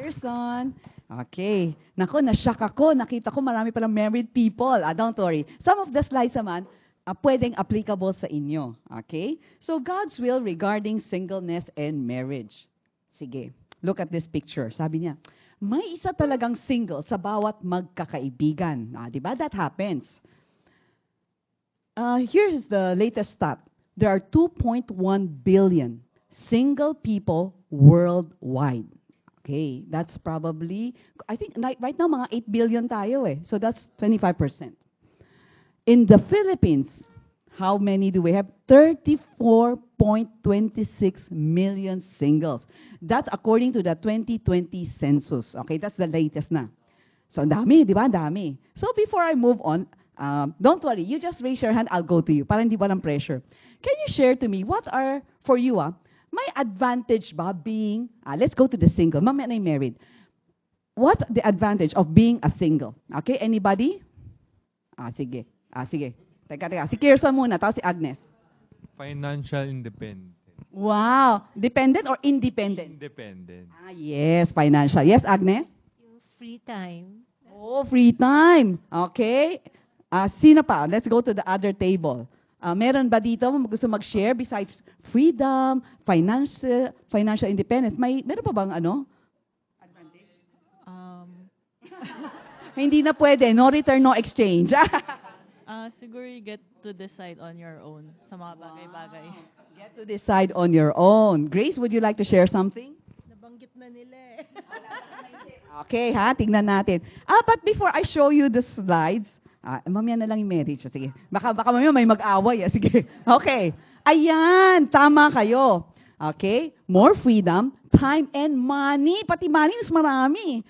Pearson. Okay. Nako, na-shock ako. Nakita ko marami palang married people. Don't worry. Some of the slides naman, pwedeng applicable sa inyo. Okay? So, God's will regarding singleness and marriage. Sige. Look at this picture. Sabi niya, may isa talagang single sa bawat magkakaibigan. Di ba? That happens. Here's the latest stat. There are 2.1 billion single people worldwide. Okay, that's probably, I think right now mga 8 billion tayo eh. So that's 25%. In the Philippines, how many do we have? 34.26 million singles. That's according to the 2020 census. Okay, that's the latest na. So dami, di ba? Dami. So before I move on, don't worry, you just raise your hand, I'll go to you. Para hindi walang pressure. Can you share to me, what are, for you, may advantage ba being, let's go to the single, mamaya na yung married. What's the advantage of being a single? Okay, anybody? Sige. Sige. Teka. Si Kirsten muna, tapos si Agnes. Financial independent. Wow. Dependent or independent? Independent. Yes, financial. Yes, Agnes? Yung free time. Oh, free time. Okay. Sino pa? Let's go to the other table. Meron ba dito gusto mag-share besides freedom, financial independence? Meron pa bang advantage? Hindi na pwede. No return, no exchange. Siguro you get to decide on your own sa mga bagay-bagay. Get to decide on your own. Grace, would you like to share something? Nabanggit na nila eh. Okay, tingnan natin. But before I show you the slides, mamaya na lang yung marriage. Sige. Baka mamaya may mag-away. Sige. Okay. Ayan, tama kayo. Okay? More freedom, time, and money. Pati money, mas marami.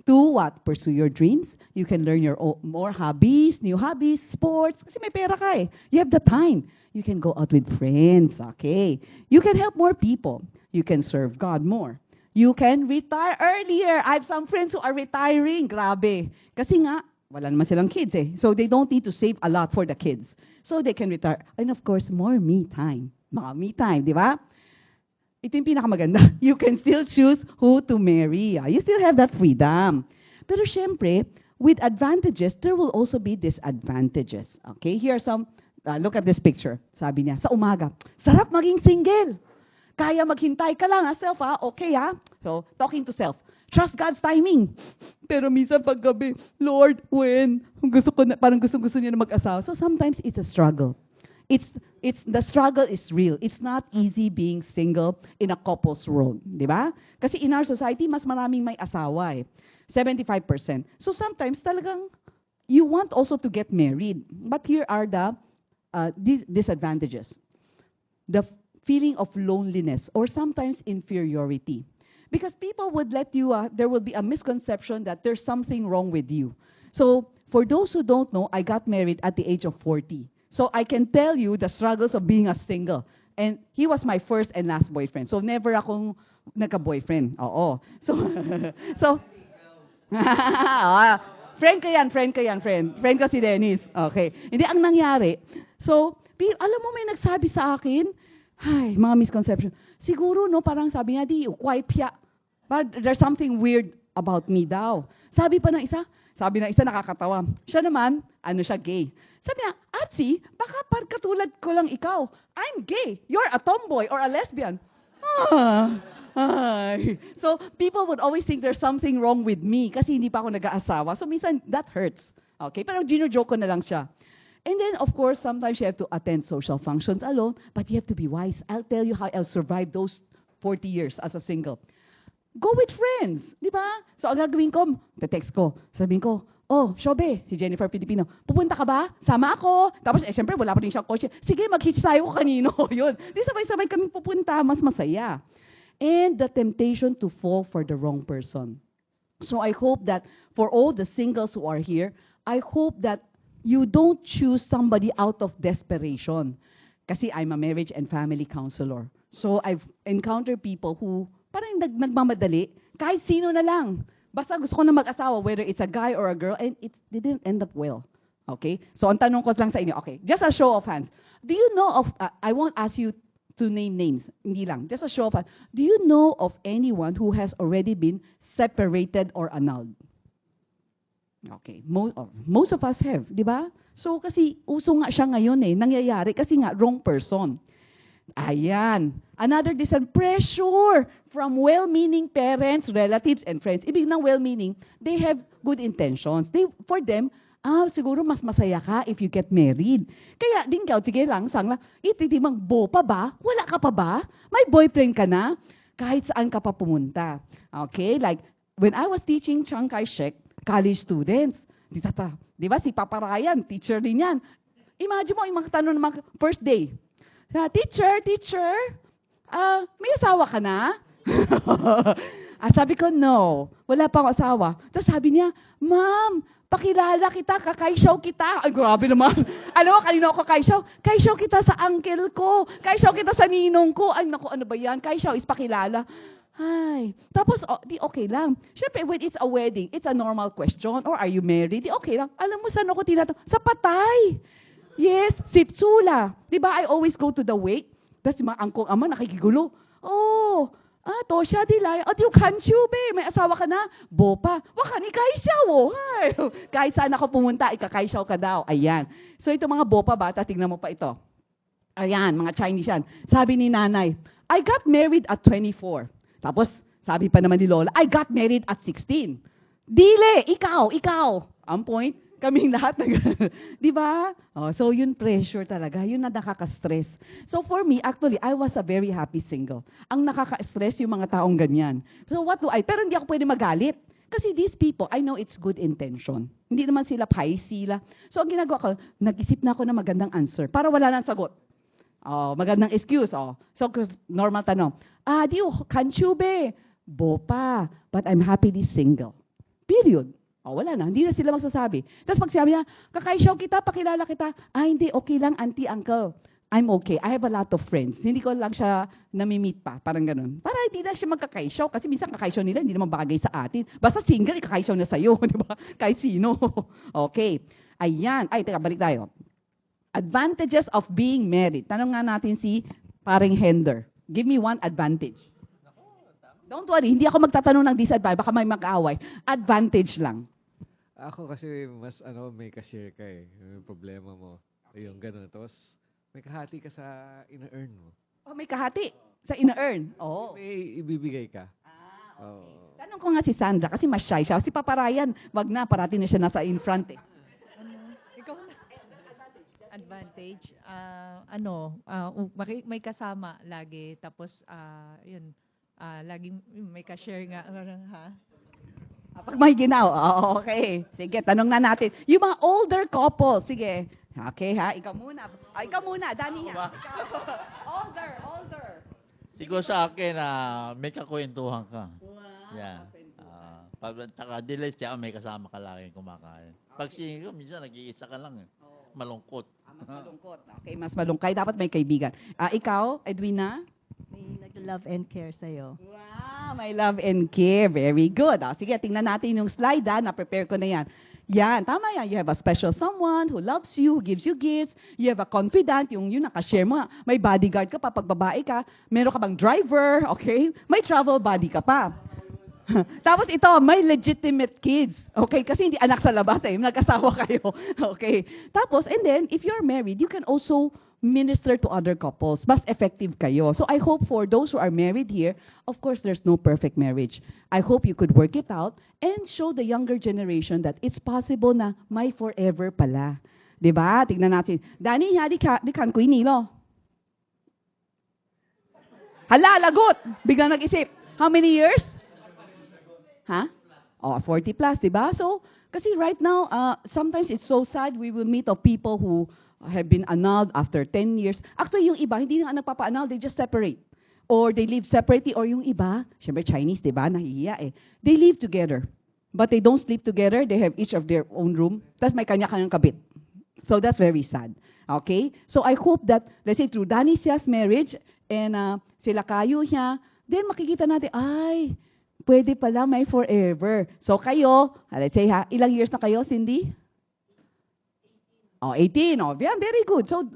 To what? Pursue your dreams. You can learn your more hobbies, new hobbies, sports. Kasi may pera ka eh. You have the time. You can go out with friends. Okay? You can help more people. You can serve God more. You can retire earlier. I have some friends who are retiring. Grabe. Kasi nga, wala naman silang kids eh. So they don't need to save a lot for the kids. So they can retire. And of course, more me time. Mga me time, di ba? Ito yung pinakamaganda. You can still choose who to marry. You still have that freedom. Pero syempre, with advantages, there will also be disadvantages. Okay? Here are some, look at this picture. Sabi niya, sa umaga, sarap maging single. Kaya maghintay ka lang, self, okay, So, talking to self. Trust God's timing. Pero minsan paggabi, Lord, when? Parang gusto niya na mag-asawa. So sometimes it's a struggle. The struggle is real. It's not easy being single in a couple's world. Di ba? Kasi in our society, mas maraming may asawa eh. 75%. So sometimes talagang you want also to get married. But here are the disadvantages. The feeling of loneliness or sometimes inferiority. Because people would let you, there will be a misconception that there's something wrong with you. So, for those who don't know, I got married at the age of 40. So, I can tell you the struggles of being a single. And he was my first and last boyfriend. So, never akong nagka-boyfriend. Oo. So, friend ko yan. Friend ko si Dennis. Okay. Hindi, ang nangyari. So, alam mo, may nagsabi sa akin, mga misconception. Siguro, parang sabi niya, quite piya. But there's something weird about me daw. Sabi ng isa nakakatawa. Siya naman, siya gay. Sabi niya, Atsi, baka katulad ko lang ikaw. I'm gay. You're a tomboy or a lesbian. So, people would always think there's something wrong with me kasi hindi pa ako nag-aasawa. So, minsan, that hurts. Okay? Pero gino-joke ko na lang siya. And then, of course, sometimes you have to attend social functions alone, but you have to be wise. I'll tell you how I'll survive those 40 years as a single. Go with friends, di ba? So, ang gagawin ko, te-text ko, sabihin ko, Shobe, si Jennifer Filipino, pupunta ka ba? Sama ako. Tapos, syempre, wala pa rin siyang kotse. Sige, mag-hitch tayo ko kanino. Yun. Di sabay-sabay kami pupunta, mas masaya. And the temptation to fall for the wrong person. So, I hope that for all the singles who are here, I hope that you don't choose somebody out of desperation. Kasi I'm a marriage and family counselor. So I've encountered people who parang nagmamadali, kahit sino na lang. Basta gusto ko na mag-asawa, whether it's a guy or a girl, and it didn't end up well. Okay? So ang tanong ko lang sa inyo, okay, just a show of hands. Do you know of, I won't ask you to name names. Hindi lang. Just a show of hands. Do you know of anyone who has already been separated or annulled? Okay. Most of us have, di ba? So, kasi uso nga siya ngayon nangyayari kasi nga wrong person. Ayan. Another pressure from well-meaning parents, relatives, and friends. Ibig ng well-meaning, they have good intentions. For them, siguro mas masaya ka if you get married. Kaya, din ka, sige lang, sangla, ititimang, pa ba? Wala ka pa ba? May boyfriend ka na? Kahit saan ka pa pumunta. Okay? Like, when I was teaching Chiang Kai-shek, college students, di ba si Papa Ryan, teacher din yan. Imagine mo, yung mga tanong ng mga first day. Teacher, may asawa ka na? Sabi ko, no. Wala pa akong asawa. Tapos sabi niya, Ma'am, pakilala kita, kakaisyaw kita. Ay, grabe naman. Alam mo, kanina ako kakaisyaw. Kaisyaw kita sa uncle ko. Kaisyaw kita sa ninong ko. Ay, naku, ano ba yan? Kaisyaw is pakilala. Ay, tapos, di okay lang. Siyempre, when it's a wedding, it's a normal question. Or are you married? Di okay lang. Alam mo, saan ako tinatanong? Sa patay. Yes, sipsula. Di ba, I always go to the wake. Tapos mga angkong ama nakikigulo. Tosya dilay. Di kanchu, be. May asawa ka na. Bopa. Waka ni kaisyaw, Hay. Kahit saan ako pumunta, ikakaisyaw ka daw. Ayan. So, ito mga bopa bata, tingnan mo pa ito. Ayan, mga Chinese yan. Sabi ni nanay, I got married at 24. Tapos, sabi pa naman ni Lola, I got married at 16. Dile, ikaw. Ang point, kaming lahat. Di ba? So, yun pressure talaga. Yun na nakaka-stress. So, for me, actually, I was a very happy single. Ang nakaka-stress yung mga taong ganyan. So, pero hindi ako pwede magalit. Kasi these people, I know it's good intention. Hindi naman sila paisila. So, ang ginagawa ko, nag-isip na ako ng magandang answer para wala nang sagot. Magandang excuse. So, normal tanong. Di kanchu be. Bopa, but I'm happily single. Period. Wala na. Hindi na sila magsasabi. Tapos pag sabi niya, kakaisyaw kita, pakilala kita. Hindi, okay lang, auntie, uncle. I'm okay. I have a lot of friends. Hindi ko lang siya nami-meet pa. Parang ganun. Para hindi na siya magkakaisyaw. Kasi minsan kakaisyaw nila, hindi naman bagay sa atin. Basta single, ikakaisyaw na sa'yo. Di ba? Kahit sino. Okay. Ayan. Teka, balik tayo. Advantages of being married. Tanong nga natin si paring Hender. Give me one advantage. Don't worry, hindi ako magtatanong ng disadvantage. Baka may mag-away. Advantage lang. Ako kasi mas may cashier ka Yung problema mo. Yung gano'n. Tapos may kahati ka sa ina-earn mo. May kahati sa ina-earn. May ibibigay ka. Okay. Tanong ko nga si Sandra kasi mas shy siya. Si Papa Ryan, wag na, parati na siya nasa in front Ikaw na. Advantage, may kasama lagi. Tapos, laging may ka-share nga. Ha? Pag may ginaw, okay. Sige, tanong na natin. Yung mga older couple, sige. Okay ha, ikaw muna. Ikaw muna, Dani nga. Older. Siguro sa akin, may kakwentuhan ka. Wow. Yeah. Pag delay siya, may kasama ka lagi kumakain. Pag single, minsan nag-iisa ka lang. Malungkot. Mas malungkot. Okay, mas malungkay. Dapat may kaibigan. Ikaw, Edwina? May nag-love and care sa'yo. Wow, may love and care. Very good. Sige, tingnan natin yung slide na-prepare ko na yan. Yan, tama yan. You have a special someone who loves you, who gives you gifts. You have a confidant, yung nakashare mo. May bodyguard ka pa pag babae ka. Meron ka bang driver, okay? May travel buddy ka pa. Tapos ito, may legitimate kids. Okay? Kasi hindi anak sa labas nag-asawa kayo. Okay? Tapos, and then, if you're married, you can also minister to other couples. Mas effective kayo. So I hope for those who are married here, of course, there's no perfect marriage. I hope you could work it out and show the younger generation that it's possible na may forever pala. Diba? Tignan natin. Dani, di kan ko inilo. Hala, lagot! Biglang nag-isip. How many years? 40 plus, diba? So, kasi right now, sometimes it's so sad we will meet of people who have been annulled after 10 years. Actually, yung iba, hindi na nagpapa-annul, they just separate. Or they live separately, or yung iba, syempre Chinese, diba? Nahihiya They live together. But they don't sleep together, they have each of their own room. Tapos may kanya-kanyang kabit. So that's very sad. Okay? So I hope that, let's say, through Danicia's marriage, and sila kayo niya, then makikita natin, pwede pala may forever. So kayo, let's say ilang years na kayo, Cindy? 18. Yeah, very good. So,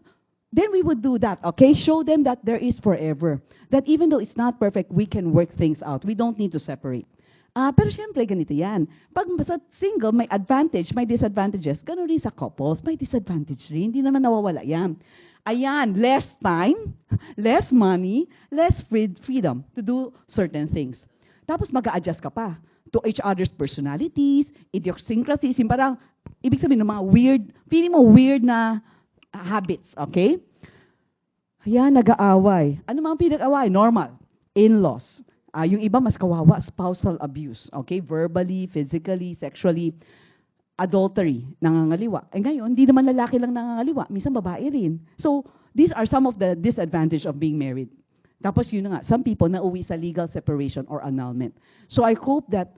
then we would do that, okay? Show them that there is forever. That even though it's not perfect, we can work things out. We don't need to separate. Pero syempre, ganito yan. Pag sa single, may advantage, may disadvantages. Ganun rin sa couples, may disadvantage rin. Hindi naman nawawala yan. Ayan, less time, less money, less freedom to do certain things. Tapos mag-a-adjust ka pa to each other's personalities, idiosyncrasies, yung parang, ibig sabihin ng mga weird, feeling mo weird na habits, okay? Ayan, nag-aaway. Ano mga pinag-aaway? Normal. In-laws. Yung iba mas kawawa, spousal abuse, okay? Verbally, physically, sexually, adultery, nangangaliwa. Ngayon, hindi naman lalaki lang nangangaliwa, minsan babae rin. So, these are some of the disadvantages of being married. Tapos yun na nga, some people nauwi sa legal separation or annulment. So I hope that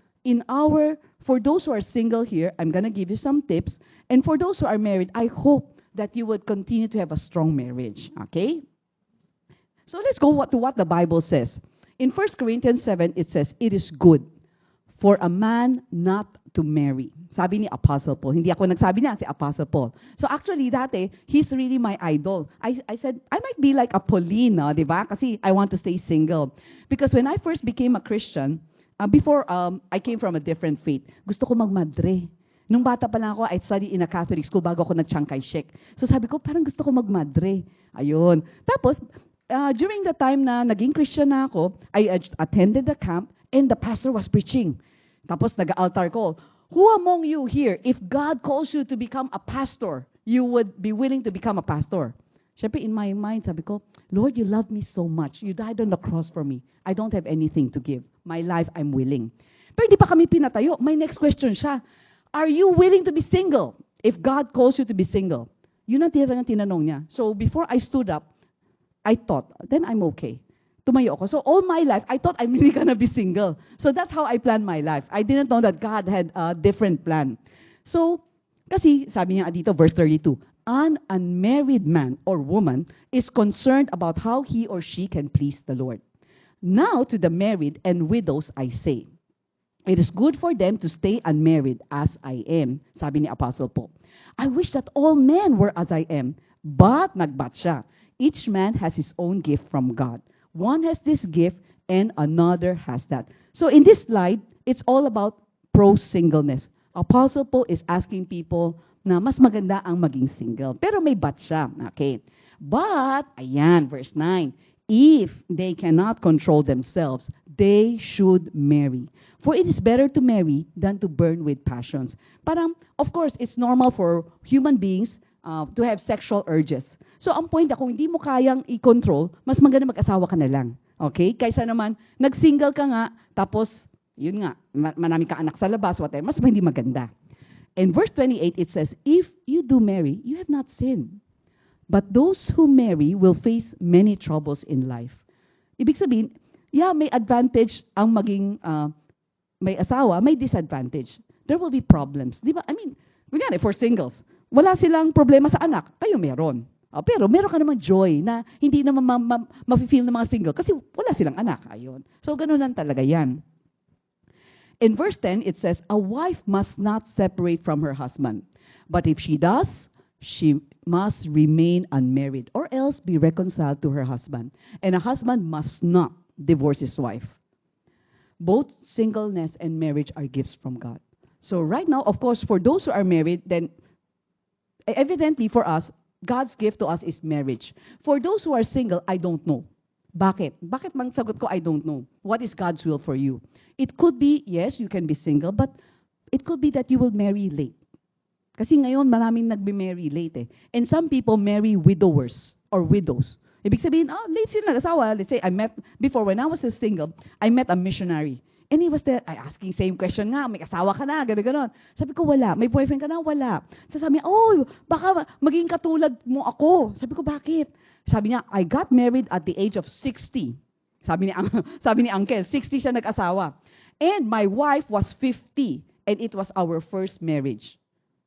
for those who are single here, I'm gonna give you some tips. And for those who are married, I hope that you would continue to have a strong marriage, okay? So let's go to what the Bible says. In 1 Corinthians 7, it says, it is good for a man not to marry. Sabi ni Apostle Paul. Hindi ako nagsabi niya, si Apostle Paul. So actually, dati, he's really my idol. I said, I might be like a Pauline, no, di ba? Kasi I want to stay single. Because when I first became a Christian, before I came from a different faith, gusto ko magmadre. Nung bata pa lang ako, I studied in a Catholic school bago ako nag-Chiang Kai-shek. So sabi ko, parang gusto ko magmadre. Ayun. Tapos, during the time na naging Christian na ako, I attended the camp and the pastor was preaching. Tapos nag-altar call. Who among you here, if God calls you to become a pastor, you would be willing to become a pastor? Siyempre, in my mind, sabi ko, Lord, you love me so much. You died on the cross for me. I don't have anything to give. My life, I'm willing. Pero hindi pa kami pinatayo. My next question siya, are you willing to be single if God calls you to be single? Yun ang tinanong niya. So before I stood up, I thought, then I'm okay. Tumayo ako. So all my life, I thought I'm really gonna be single. So that's how I planned my life. I didn't know that God had a different plan. So, kasi sabi niya dito, verse 32, an unmarried man or woman is concerned about how he or she can please the Lord. Now to the married and widows I say, it is good for them to stay unmarried as I am, sabi ni Apostle Paul. I wish that all men were as I am, but nagbat siya. Each man has his own gift from God. One has this gift and another has that. So in this slide, it's all about pro-singleness. Apostle Paul is asking people na mas maganda ang maging single. Pero may but siya. Okay. But, ayan, verse 9, if they cannot control themselves, they should marry. For it is better to marry than to burn with passions. Parang, of course, it's normal for human beings to have sexual urges. So, ang point na, kung hindi mo kayang i-control, mas maganda mag-asawa ka na lang. Okay? Kaysa naman, nag-single ka nga, tapos, yun nga, marami kang anak sa labas, whatever, mas hindi maganda. In verse 28, it says, if you do marry, you have not sinned. But those who marry will face many troubles in life. Ibig sabihin, yeah, may advantage ang maging may asawa, may disadvantage. There will be problems. Di ba? I mean, kunyari, for singles, wala silang problema sa anak, kayo meron. Pero meron ka naman joy na hindi naman ma-feel ng mga single kasi wala silang anak. Ayun. So, ganun lang talaga yan. In verse 10, it says, a wife must not separate from her husband. But if she does, she must remain unmarried or else be reconciled to her husband. And a husband must not divorce his wife. Both singleness and marriage are gifts from God. So right now, of course, for those who are married, then evidently for us, God's gift to us is marriage. For those who are single, I don't know. Bakit? Bakit mang sagot ko, I don't know. What is God's will for you? It could be, yes, you can be single, but it could be that you will marry late. Kasi ngayon, maraming nagbe-marry late eh. And some people marry widowers or widows. Ibig sabihin, late sila nag-asawa. Let's say, before when I was still single, I met a missionary. And he was there, asking same question nga, may asawa ka na, gano'n. Sabi ko, wala. May boyfriend ka na? Wala. Sabi niya, baka maging katulad mo ako. Sabi ko, bakit? Sabi niya, I got married at the age of 60. Sabi ni Uncle, 60 siya nag-asawa. And my wife was 50. And it was our first marriage.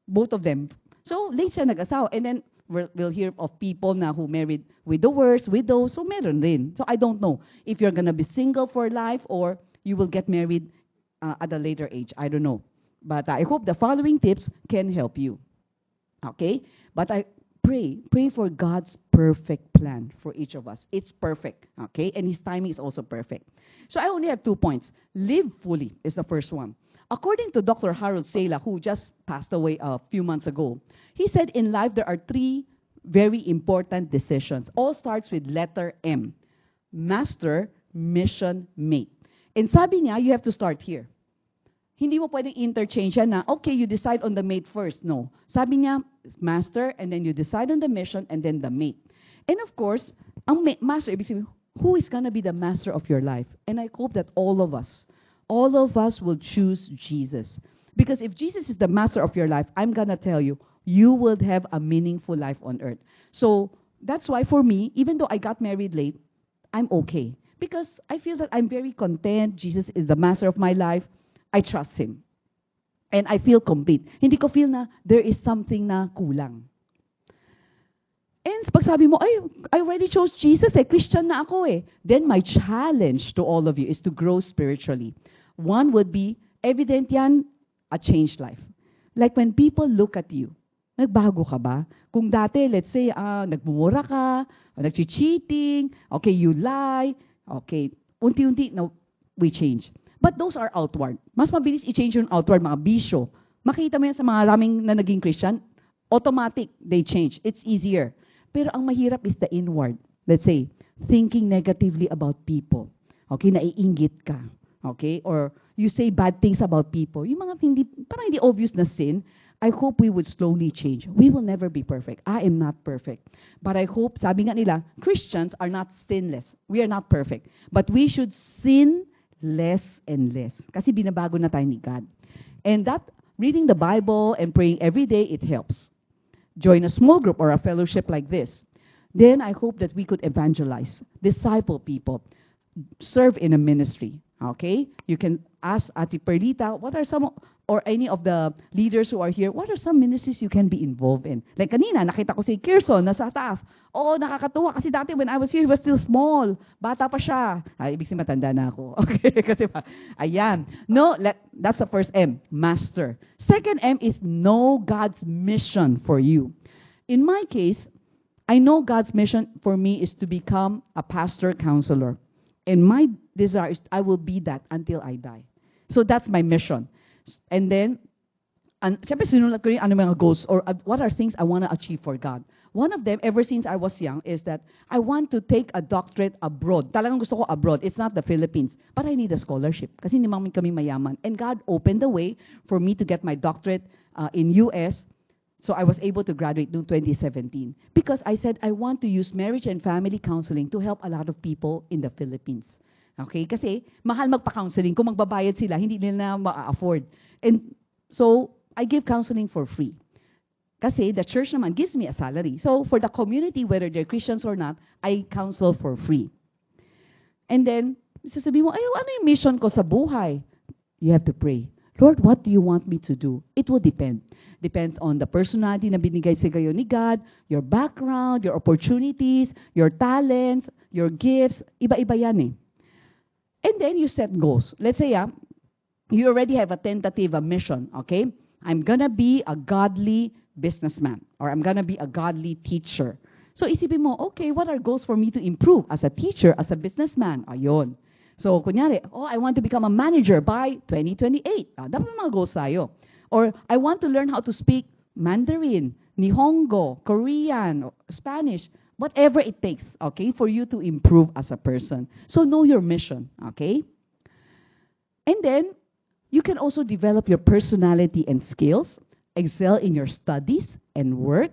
Both of them. So, late siya nag-asawa. And then, we'll hear of people na who married widowers, widows. So, meron din. So, I don't know if you're gonna be single for life or you will get married at a later age. I don't know. But I hope the following tips can help you. Okay? But pray. Pray for God's perfect plan for each of us. It's perfect, okay? And His timing is also perfect. So I only have 2 points. Live fully is the first one. According to Dr. Harold Sala, who just passed away a few months ago, he said in life there are 3 very important decisions. All starts with letter M. Master, mission, mate. And sabi niya, you have to start here. Hindi mo pwedeng interchange yan na, okay, you decide on the mate first. No. Sabi niya, master, and then you decide on the mission, and then the mate. And of course, ang master, ibig sabihin, who is gonna be the master of your life? And I hope that all of us will choose Jesus. Because if Jesus is the master of your life, I'm gonna tell you, you will have a meaningful life on earth. So that's why for me, even though I got married late, I'm okay. Because I feel that I'm very content. Jesus is the master of my life. I trust Him. And I feel complete. Hindi ko feel na there is something na kulang. And pag sabi mo, ay, I already chose Jesus Christian na ako Then my challenge to all of you is to grow spiritually. One would be, evident yan, a changed life. Like when people look at you, nagbago ka ba? Kung dati, let's say, nagmumura ka, nag-cheating, okay, you lie, okay, unti-unti, no, we change. But those are outward. Mas mabilis i-change yung outward, mga bisyo. Makita mo yan sa mga raming na naging Christian, automatic, they change. It's easier. Pero ang mahirap is the inward. Let's say, thinking negatively about people. Okay, naiinggit ka. Okay, or you say bad things about people. Yung mga parang hindi obvious na sin, I hope we would slowly change. We will never be perfect. I am not perfect. But I hope, sabi nga nila, Christians are not sinless. We are not perfect. But we should sin less and less. Kasi binabago na tayo ni God. And that, reading the Bible and praying every day, it helps. Join a small group or a fellowship like this. Then I hope that we could evangelize, disciple people, serve in a ministry. Okay? You can ask Ati Perlita, what are some, or any of the leaders who are here, what are some ministries you can be involved in? Like kanina, nakita ko si Kirson nasa taas. Oo, nakakatuwa kasi dati when I was here, he was still small. Bata pa siya. Ay, ibig sabihin matanda na ako. Okay, kasi ayan. No, that's the first M, master. Second M is know God's mission for you. In my case, I know God's mission for me is to become a pastor counselor. And my desire is I will be that until I die. So that's my mission. And then, siyempre sinulat ko rin ano mga goals or what are things I want to achieve for God. One of them, ever since I was young, is that I want to take a doctorate abroad. Talagang gusto ko abroad. It's not the Philippines. But I need a scholarship. Kasi hindi naman kami mayaman. And God opened the way for me to get my doctorate in US. So I was able to graduate noong 2017. Because I said I want to use marriage and family counseling to help a lot of people in the Philippines. Okay? Kasi mahal magpa-counseling. Kung magbabayad sila, hindi nila ma-afford. And so I give counseling for free. Kasi the church naman gives me a salary. So for the community, whether they're Christians or not, I counsel for free. And then, sasabihin mo, ay, ano yung mission ko sa buhay? You have to pray. Lord, what do you want me to do? It will depend. Depends on the personality na binigay sa gayo ni God, your background, your opportunities, your talents, your gifts. Iba-iba yan And then you set goals. Let's say, you already have a tentative mission, okay? I'm gonna be a godly businessman, or I'm gonna be a godly teacher. So isipin mo, okay, what are goals for me to improve as a teacher, as a businessman? Ayun. So, kunyari, I want to become a manager by 2028. Dapat may mga goals tayo. Or, I want to learn how to speak Mandarin, Nihongo, Korean, Spanish, whatever it takes, okay, for you to improve as a person. So, know your mission, okay? And then, you can also develop your personality and skills, excel in your studies and work,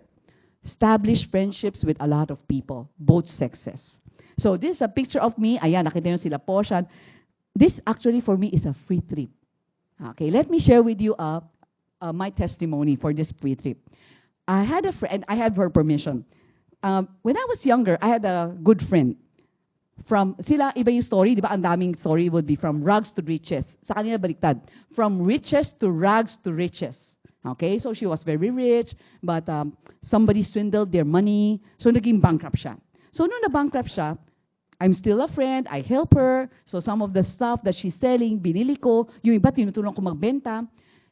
establish friendships with a lot of people, both sexes. So this is a picture of me. Ayan, nakita nyo sila Poshan. This actually for me is a free trip. Okay, let me share with you my testimony for this free trip. I had a friend, I had her permission. When I was younger, I had a good friend. Sila, iba yung story, di ba? Ang daming story would be from rags to riches. Sa kanila baliktad. From riches to rags to riches. Okay, so she was very rich, but somebody swindled their money, so naging bankrupt siya. So nung na-bankrupt siya, I'm still a friend, I help her, so some of the stuff that she's selling, binili ko, yung iba tinutulong ko magbenta,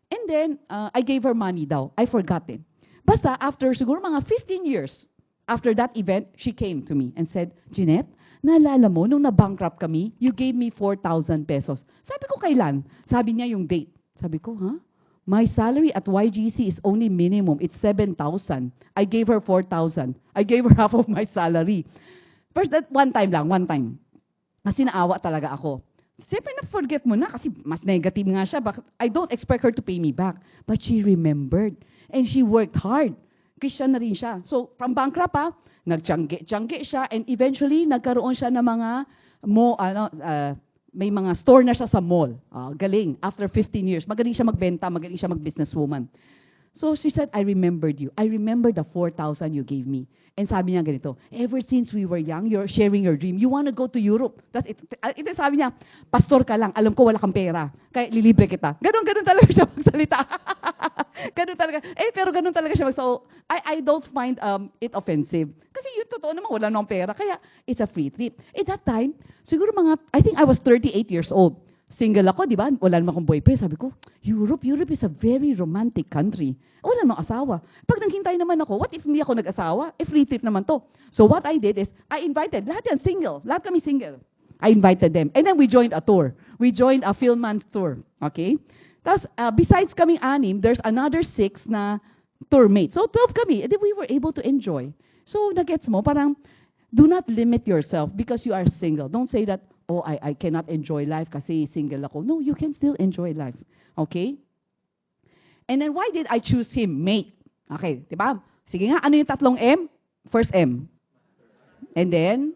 and then I gave her money daw. I forgot it. Basta, after siguro mga 15 years, after that event, she came to me and said, Jeanette, naalala mo, nung na-bankrupt kami, you gave me 4,000 pesos. Sabi ko, kailan? Sabi niya yung date. Sabi ko, ha? My salary at YGC is only minimum. It's 7,000. I gave her 4,000. I gave her half of my salary. First, that one time lang, one time. Kasi naawa talaga ako. Siyempre, na-forget mo na kasi mas negative nga siya. I don't expect her to pay me back. But she remembered. And she worked hard. Christian na rin siya. So, from bankrupt nagtiyangge siya. And eventually, nagkaroon siya ng mga may mga store na siya sa mall. Galing. After 15 years, magaling siya magbenta, magaling siya mag-businesswoman. So she said, I remembered you. I remember the 4,000 you gave me. And sabi niya ganito, ever since we were young, you're sharing your dream. You want to go to Europe. Tapos ito sabi niya, pastor ka lang, alam ko wala kang pera. Kaya lilibre kita. Ganon talaga siya magsalita. Ganon talaga. Pero ganon talaga siya So, I don't find it offensive. Kasi yung totoo naman, wala nang pera. Kaya, it's a free trip. At that time, siguro I think I was 38 years old. Single ako, di ba? Wala naman akong boyfriend. Sabi ko, Europe is a very romantic country. Wala namang asawa. Pag naghintay naman ako, what if hindi ako nag-asawa? Free trip naman to. So what I did is, I invited, lahat yan single. Lahat kami single. I invited them. And then we joined a tour. We joined a Philmont tour. Okay? Tapos, besides kaming 6, there's another 6 na tour mates. So 12 kami. And then we were able to enjoy. So, nagets mo, parang, do not limit yourself because you are single. Don't say that, oh, I cannot enjoy life kasi single ako. No, you can still enjoy life. Okay? And then why did I choose him? Mate. Okay, di ba? Sige nga, ano yung 3 M? First M. And then,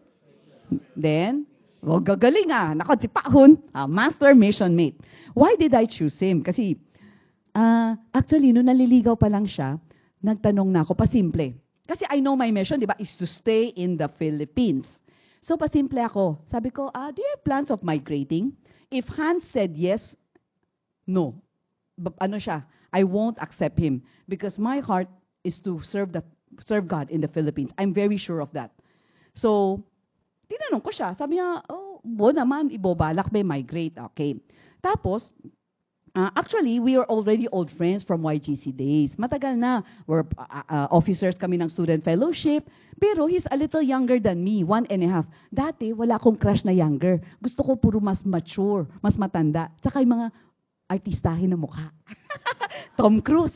gagaling Nako, si Pahon, master mission mate. Why did I choose him? Kasi, actually, nung naliligaw pa lang siya, nagtanong na ako, pasimple. Kasi I know my mission, di ba, is to stay in the Philippines. So, pasimple ako. Sabi ko, do you have plans of migrating? If Hans said yes, no. Ano siya? I won't accept him because my heart is to serve God in the Philippines. I'm very sure of that. So, tinanong ko siya. Sabi niya, naman, ibobalak may migrate. Okay. Tapos, actually, we are already old friends from YGC days. Matagal na. We're officers kami ng student fellowship. Pero he's a little younger than me, 1.5. Dati, wala akong crush na younger. Gusto ko puro mas mature, mas matanda. Tsaka yung mga artistahin na mukha. Tom Cruise,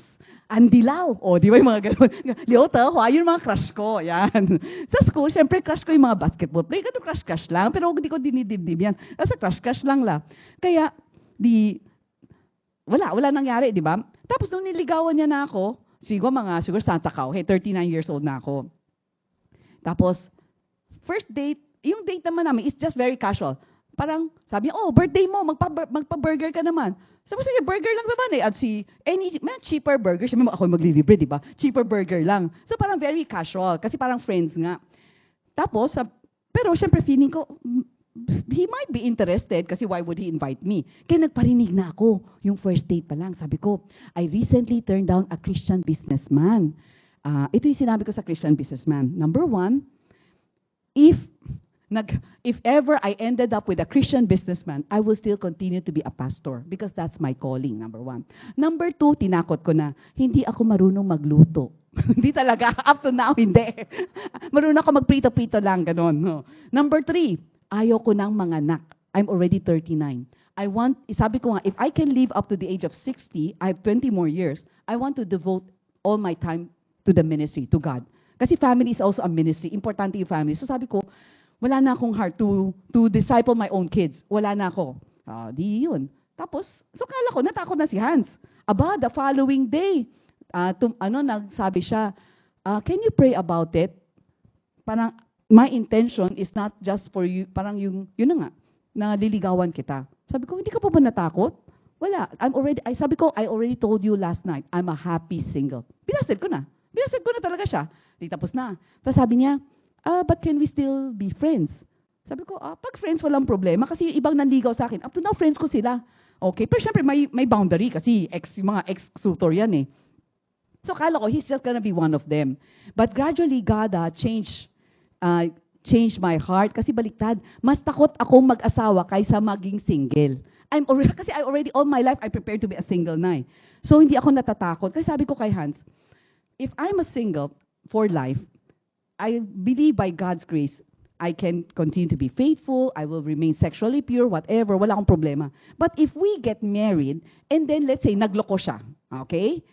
Andy Lau. Di ba yung mga gano'n? Liu Tehua, yun yung mga crush ko. Yan. Sa school, syempre crush ko yung mga basketball player. Ganun crush lang. Pero hindi ko dinidibdib yan. Kasi crush lang la. Kaya, wala nangyari, di ba? Tapos nung niligawan niya na ako, siguro Santa Cao, 39 years old na ako. Tapos, first date, yung date naman namin is just very casual. Parang, sabi niya, birthday mo, magpa-burger ka naman. Sabi sige, burger lang naman At cheaper burger, siyempre ako maglilibre, di ba? Cheaper burger lang. So parang very casual, kasi parang friends nga. Tapos, pero siyempre feeling ko, he might be interested kasi why would he invite me? Kaya nagparinig na ako yung first date pa lang. Sabi ko, I recently turned down a Christian businessman. Ito yung sinabi ko sa Christian businessman. Number 1, if ever I ended up with a Christian businessman, I will still continue to be a pastor because that's my calling, number 1. Number 2, tinakot ko na, hindi ako marunong magluto. Hindi talaga. Up to now, hindi. Marunong ako magprito-prito lang, ganon. No. Number 3, ayaw ko ng mga anak. I'm already 39. Sabi ko nga, if I can live up to the age of 60, I have 20 more years, I want to devote all my time to the ministry, to God. Kasi family is also a ministry. Importante yung family. So sabi ko, wala na akong heart to disciple my own kids. Wala na ako. Di yun. Tapos, so kala ko, natakot na si Hans. The following day, nagsabi siya, can you pray about it? Parang, my intention is not just for you, parang yun na nga, naliligawan kita. Sabi ko, hindi ka pa ba natakot? Wala. Sabi ko, I already told you last night, I'm a happy single. Binasid ko na. Binasid ko na talaga siya. Di tapos na. Tapos sabi niya, but can we still be friends? Sabi ko, pag friends, walang problema kasi ibang nanligaw sa akin. Up to now, friends ko sila. Okay, pero syempre may boundary kasi yung mga ex-suitor yan eh. So kala ko, he's just gonna be one of them. But gradually, God changed my heart kasi baliktad. Mas takot akong mag-asawa kaysa maging single. Kasi all my life, I prepared to be a single na eh. So hindi ako natatakot. Kasi sabi ko kay Hans, if I'm a single for life, I believe by God's grace, I can continue to be faithful, I will remain sexually pure, whatever, wala akong problema. But if we get married, and then let's say, nagloko siya, okay?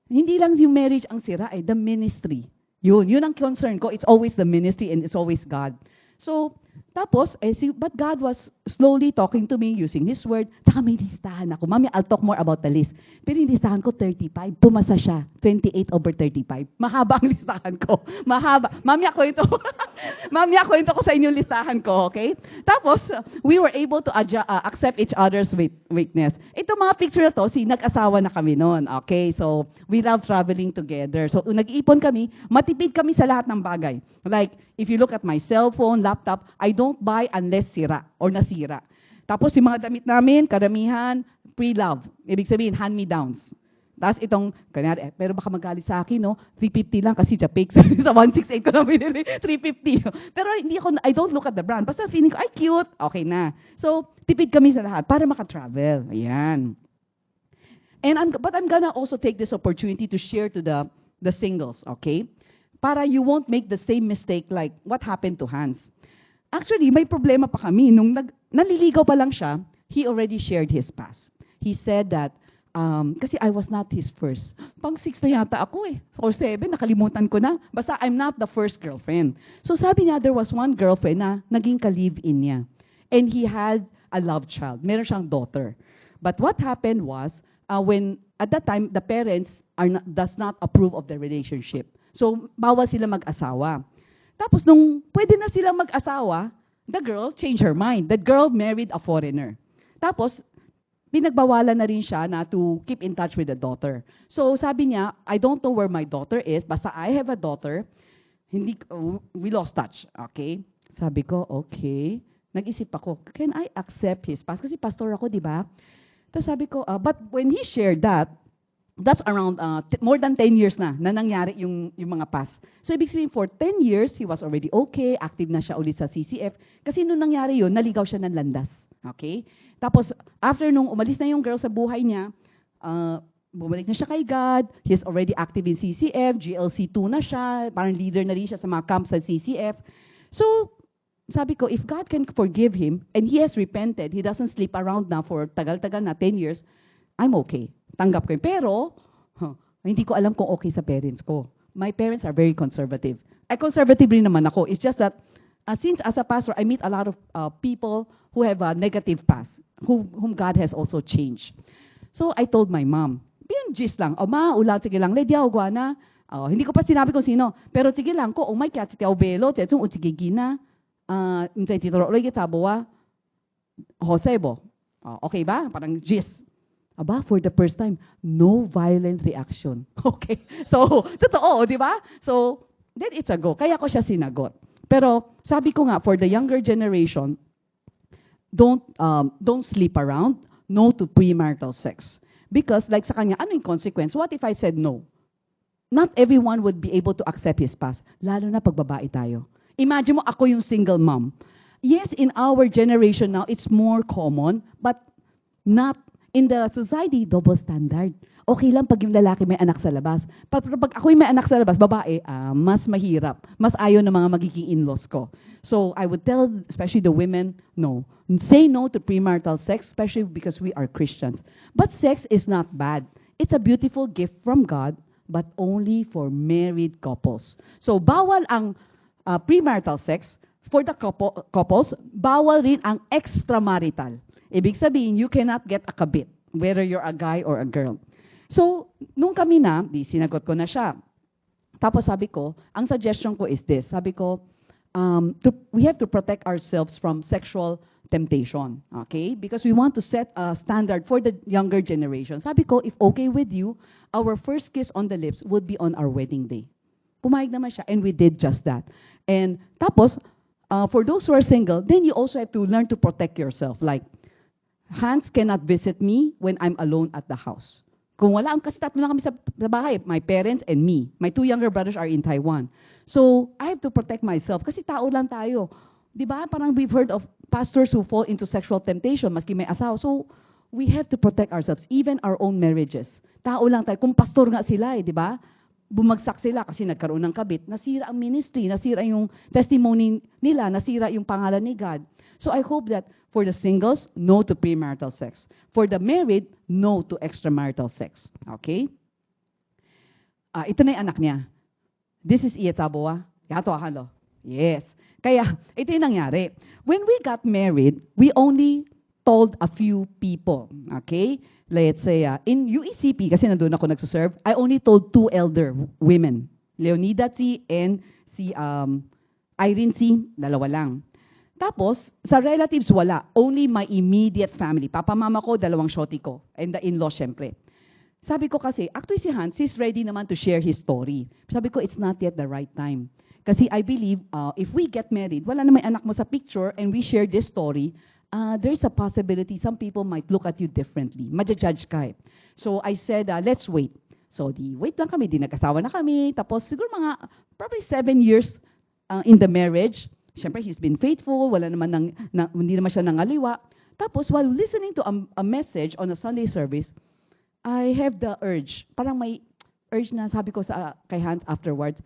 Hindi lang yung marriage ang sira, the ministry. Yun ang concern ko. It's always the ministry and it's always God. So, tapos, but God was slowly talking to me using His word. Saka may listahan ako. Mami, I'll talk more about the list. Pero yung listahan ko, 35. Pumasa siya. 28/35. Mahaba ang listahan ko. Mahaba. Mami, ako ito ko sa inyong listahan ko, okay? Tapos, we were able to accept each other's weakness. Ito mga picture na to, nag-asawa na kami noon, okay? So, we love traveling together. So, nag-iipon kami, matipid kami sa lahat ng bagay. Like, if you look at my cell phone, laptop, I don't buy unless sira or nasira. Tapos yung mga damit namin, karamihan, pre-love. Ibig sabihin, hand-me-downs. Tapos itong, pero baka magalit sa akin, no? 350 lang kasi Japix. Sa 168 ko na binili, 350. Pero I don't look at the brand. Basta feeling ko, ay cute, okay na. So, tipid kami sa lahat para maka-travel. Ayan. But I'm gonna also take this opportunity to share to the singles, okay? Para you won't make the same mistake like what happened to Hans. Actually, may problema pa kami. Nung naliligaw pa lang siya, he already shared his past. He said that, kasi I was not his first. Pang 6 na yata ako eh. Or 7, nakalimutan ko na. Basta I'm not the first girlfriend. So sabi niya, there was one girlfriend na naging ka-live-in niya. And he had a love child. Meron siyang daughter. But what happened was, when at that time, the parents does not approve of the relationship. So, bawal sila mag-asawa. Tapos, nung pwede na silang mag-asawa, the girl changed her mind. The girl married a foreigner. Tapos, pinagbawalan na rin siya na to keep in touch with the daughter. So, sabi niya, I don't know where my daughter is, basta I have a daughter. We lost touch. Okay? Sabi ko, okay. Nag-isip ako, can I accept his past? Kasi pastor ako, di ba? Tapos sabi ko, but when he shared that, that's around more than 10 years na nangyari yung mga past. So, ibig sabihin, for 10 years, he was already okay, active na siya ulit sa CCF. Kasi nung nangyari yun, naligaw siya ng landas. Okay? Tapos, after nung umalis na yung girl sa buhay niya, bumalik na siya kay God, he's already active in CCF, GLC 2 na siya, parang leader na rin siya sa mga camps sa CCF. So, sabi ko, if God can forgive him, and he has repented, he doesn't sleep around na for tagal-tagal na, 10 years, I'm okay. Tanggap ko yun. Pero, hindi ko alam kung okay sa parents ko. My parents are very conservative. Conservative rin naman ako. It's just that, since as a pastor, I meet a lot of people who have a negative past, whom God has also changed. So, I told my mom, yung gist lang, ma, ulat, sige lang, Lydia, ugwana. Hindi ko pa sinabi kung sino. Pero sige lang ko, may kaya si Tiao Belo, tsetsong utsige gina, tituro, loy kitsabowa, Josebo. Okay ba? Parang gist. Aba, for the first time, no violent reaction. Okay? So, totoo, di ba? So, then it's a go. Kaya ko siya sinagot. Pero, sabi ko nga, for the younger generation, don't sleep around, no to premarital sex. Because, like sa kanya, ano yung consequence? What if I said no? Not everyone would be able to accept his past, lalo na pag babae tayo. Imagine mo, ako yung single mom. Yes, in our generation now, it's more common, but not in the society, double standard. Okay lang pag yung lalaki may anak sa labas. Pag ako'y may anak sa labas, babae, mas mahirap. Mas ayaw ng mga magiging in-laws ko. So, I would tell, especially the women, no. Say no to premarital sex, especially because we are Christians. But sex is not bad. It's a beautiful gift from God, but only for married couples. So, bawal ang premarital sex for the couples, bawal rin ang extramarital. Ibig sabihin, you cannot get a kabit, whether you're a guy or a girl. So, nung kami na, sinagot ko na siya. Tapos sabi ko, ang suggestion ko is this. Sabi ko, we have to protect ourselves from sexual temptation. Okay? Because we want to set a standard for the younger generation. Sabi ko, if okay with you, our first kiss on the lips would be on our wedding day. Pumayag naman siya, and we did just that. And tapos, for those who are single, then you also have to learn to protect yourself. Like, Hans cannot visit me when I'm alone at the house. Kung wala, kasi tatlo na kami sa bahay, my parents and me. My 2 younger brothers are in Taiwan. So, I have to protect myself kasi tao lang tayo. Di ba? Parang we've heard of pastors who fall into sexual temptation, maski may asawa. So, we have to protect ourselves, even our own marriages. Tao lang tayo. Kung pastor nga sila di ba? bumagsak sila kasi nagkaroon ng kabit, nasira ang ministry, nasira yung testimony nila, nasira yung pangalan ni God. So I hope that for the singles, no to premarital sex. For the married, no to extramarital sex. Okay? Ito na yung anak niya. This is Ietaboa. Yato halo. Yes. Kaya, ito yung nangyari. When we got married, we only told a few people. Okay? Let's say, in UECP, kasi nandun ako nagsuserve, I only told 2 elder women. Leonida C. and si Irene C. Dalawa lang. Tapos, sa relatives, wala. Only my immediate family. Papa, mama ko, 2 shoti ko. And the in-law, syempre. Sabi ko kasi, actually si Hans, he's ready naman to share his story. Sabi ko, it's not yet the right time. Kasi I believe, if we get married, wala na may anak mo sa picture, and we share this story, there's a possibility some people might look at you differently. Madja-judge ka eh. So I said, let's wait. So wait lang kami, nag-asawa na kami. Tapos siguro mga, probably 7 years in the marriage. Siyempre, he's been faithful, wala naman hindi naman siya nangaliwa. Tapos while listening to a message on a Sunday service, I have the urge, parang may urge na sabi ko kay Hans afterwards,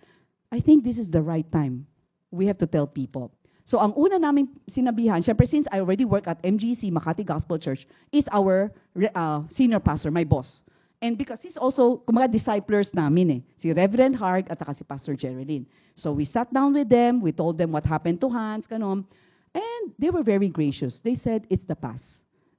I think this is the right time. We have to tell people. So ang una naming sinabihan, syempre since I already work at MGC, Makati Gospel Church, is our senior pastor, my boss. And because he's also, kumaga disciplers namin eh, si Reverend Harg at saka si Pastor Geraldine. So we sat down with them, we told them what happened to Hans, kanon, and they were very gracious. They said, it's the past.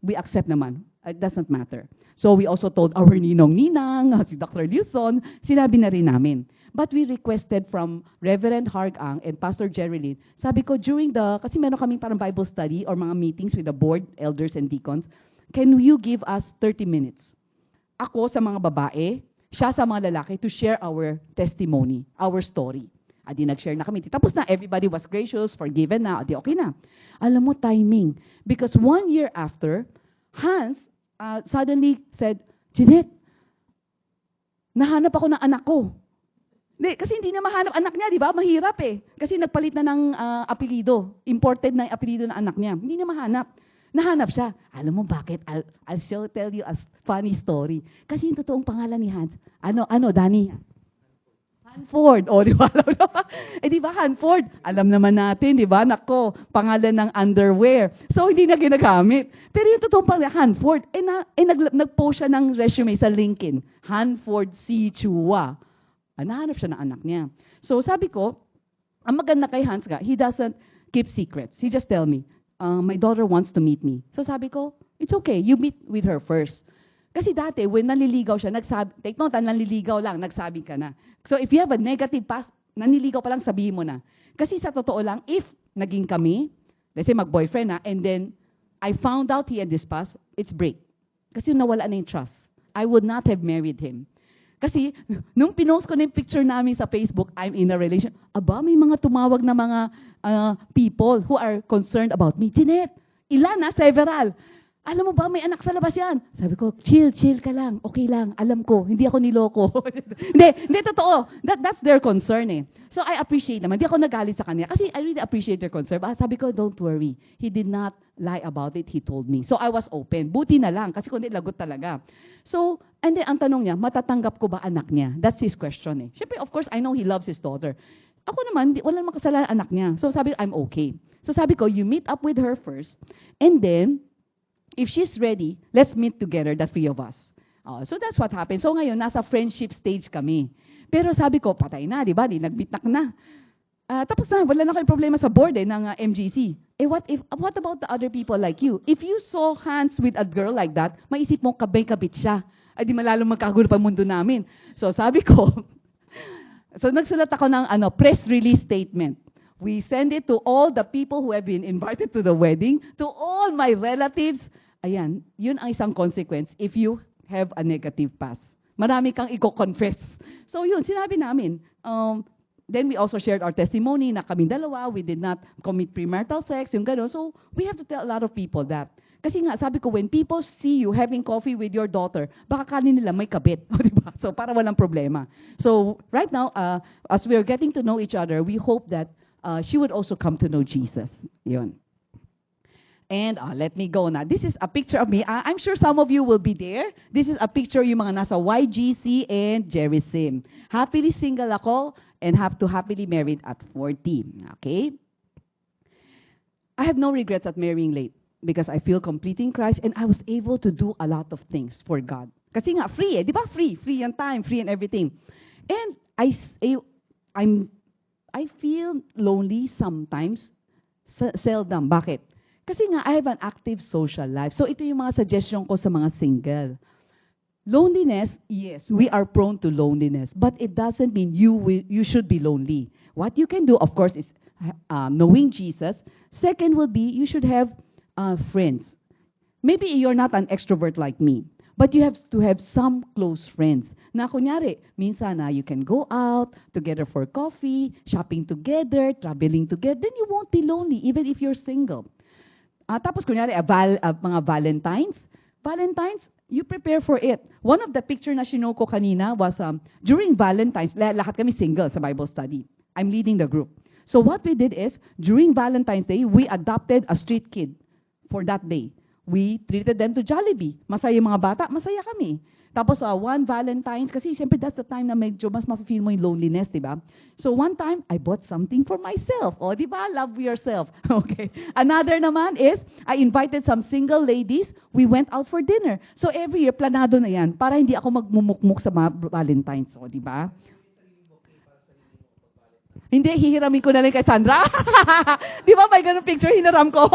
We accept naman. It doesn't matter. So we also told our ninong-ninang, si Dr. Luzon, sinabi na rin namin. But we requested from Reverend Hargang and Pastor Geraldine, sabi ko, kasi meron kaming parang Bible study or mga meetings with the board, elders, and deacons, can you give us 30 minutes? Ako sa mga babae, siya sa mga lalaki to share our testimony, our story. Adi nag-share na kami. Tapos na, everybody was gracious, forgiven na, adi okay na. Alam mo, timing. Because 1 year after, Hans suddenly said, Jeanette, nahanap ako ng anak ko. Kasi hindi na mahanap anak niya, di ba? Mahirap eh. Kasi nagpalit na ng apelido. Imported na yung apelido ng anak niya. Hindi niya mahanap. Nahanap siya. Alam mo bakit? I'll tell you a funny story. Kasi yung totoong pangalan ni Hans, Danny? Hanford. O, di ba? Di ba, Hanford? Alam naman natin, di ba? Nako, pangalan ng underwear. So, hindi na ginagamit. Pero yung totoong pangalan, Hanford, nag-post siya ng resume sa LinkedIn. Hanford C. Chua. Nahanap siya ng anak niya. So sabi ko, ang maganda kay Hans he doesn't keep secrets. He just tell me, my daughter wants to meet me. So sabi ko, it's okay, you meet with her first. Kasi dati, when naliligaw siya, take note, naliligaw lang, nagsabi ka na. So if you have a negative past, naniligaw pa lang, sabihin mo na. Kasi sa totoo lang, if naging kami, let's say mag-boyfriend na, and then I found out he had this past, it's break. Kasi nawala na yung trust. I would not have married him. Kasi, nung pinost ko na yung picture namin sa Facebook, I'm in a relation, may mga tumawag na mga people who are concerned about me. Jeanette, ilan na? Several. Alam mo ba, may anak sa labas yan. Sabi ko, chill ka lang. Okay lang. Alam ko. Hindi ako niloko. hindi, totoo. That's their concern eh. So I appreciate naman. Hindi ako nagalit sa kanya. Kasi I really appreciate their concern. Sabi ko, don't worry. He did not lie about it. He told me. So I was open. Buti na lang. Kasi kundi lagot talaga. So, and then ang tanong niya, matatanggap ko ba anak niya? That's his question eh. Siyempre, of course, I know he loves his daughter. Ako naman, wala namang kasalanan anak niya. So sabi ko, I'm okay. So sabi ko, you meet up with her first. And then, if she's ready, let's meet together, the 3 of us. So that's what happened. So ngayon, nasa friendship stage kami. Pero sabi ko, patay na, di ba? Nag-meet na. Tapos na, wala na kayong problema sa board ng MGC. What about the other people like you? If you saw Hans with a girl like that, maisip mo, kabay-kabit siya. Ay di malalong magkagulo pa mundo namin. So sabi ko, so nagsulat ako ng press release statement. We send it to all the people who have been invited to the wedding, to all my relatives. Ayan, yun ang isang consequence if you have a negative past. Marami kang i-confess. So yun, sinabi namin. Then we also shared our testimony na kaming dalawa, we did not commit premarital sex, yung gano'n. So we have to tell a lot of people that. Kasi nga, sabi ko, when people see you having coffee with your daughter, baka kalin nila may kabit. Diba? So para walang problema. So right now, as we are getting to know each other, we hope that she would also come to know Jesus. Yun. And let me go na. This is a picture of me. I'm sure some of you will be there. This is a picture yung mga nasa YGC and Jerry Sim. Happily single ako and have to happily married at 40. Okay? I have no regrets at marrying late because I feel complete in Christ and I was able to do a lot of things for God. Kasi nga, free eh. Di ba? Free. Free yung time, free and everything. And I feel lonely sometimes. Seldom. Bakit? Kasi nga, I have an active social life. So, ito yung mga suggestion ko sa mga single. Loneliness, yes, we are prone to loneliness. But it doesn't mean you should be lonely. What you can do, of course, is knowing Jesus. Second will be, you should have friends. Maybe you're not an extrovert like me. But you have to have some close friends. Na kunyari, minsan na you can go out together for coffee, shopping together, traveling together. Then you won't be lonely, even if you're single. Tapos kunyari, mga Valentines, you prepare for it. One of the picture na shino ko kanina was during Valentine's, lahat kami single sa Bible study. I'm leading the group. So what we did is, during Valentine's Day, we adopted a street kid for that day. We treated them to Jollibee. Masaya yung mga bata, masaya kami. Tapos one Valentine's, kasi siyempre that's the time na medyo mas ma-feel mo yung loneliness, di ba? So one time, I bought something for myself. O, di ba? Love yourself. Okay. Another naman is, I invited some single ladies. We went out for dinner. So every year, planado na yan para hindi ako magmumukmuk sa mga Valentine's. O, di ba? Hindi, hihiramin ko na lang kay Sandra. Di ba? May ganun picture, hinaram ko.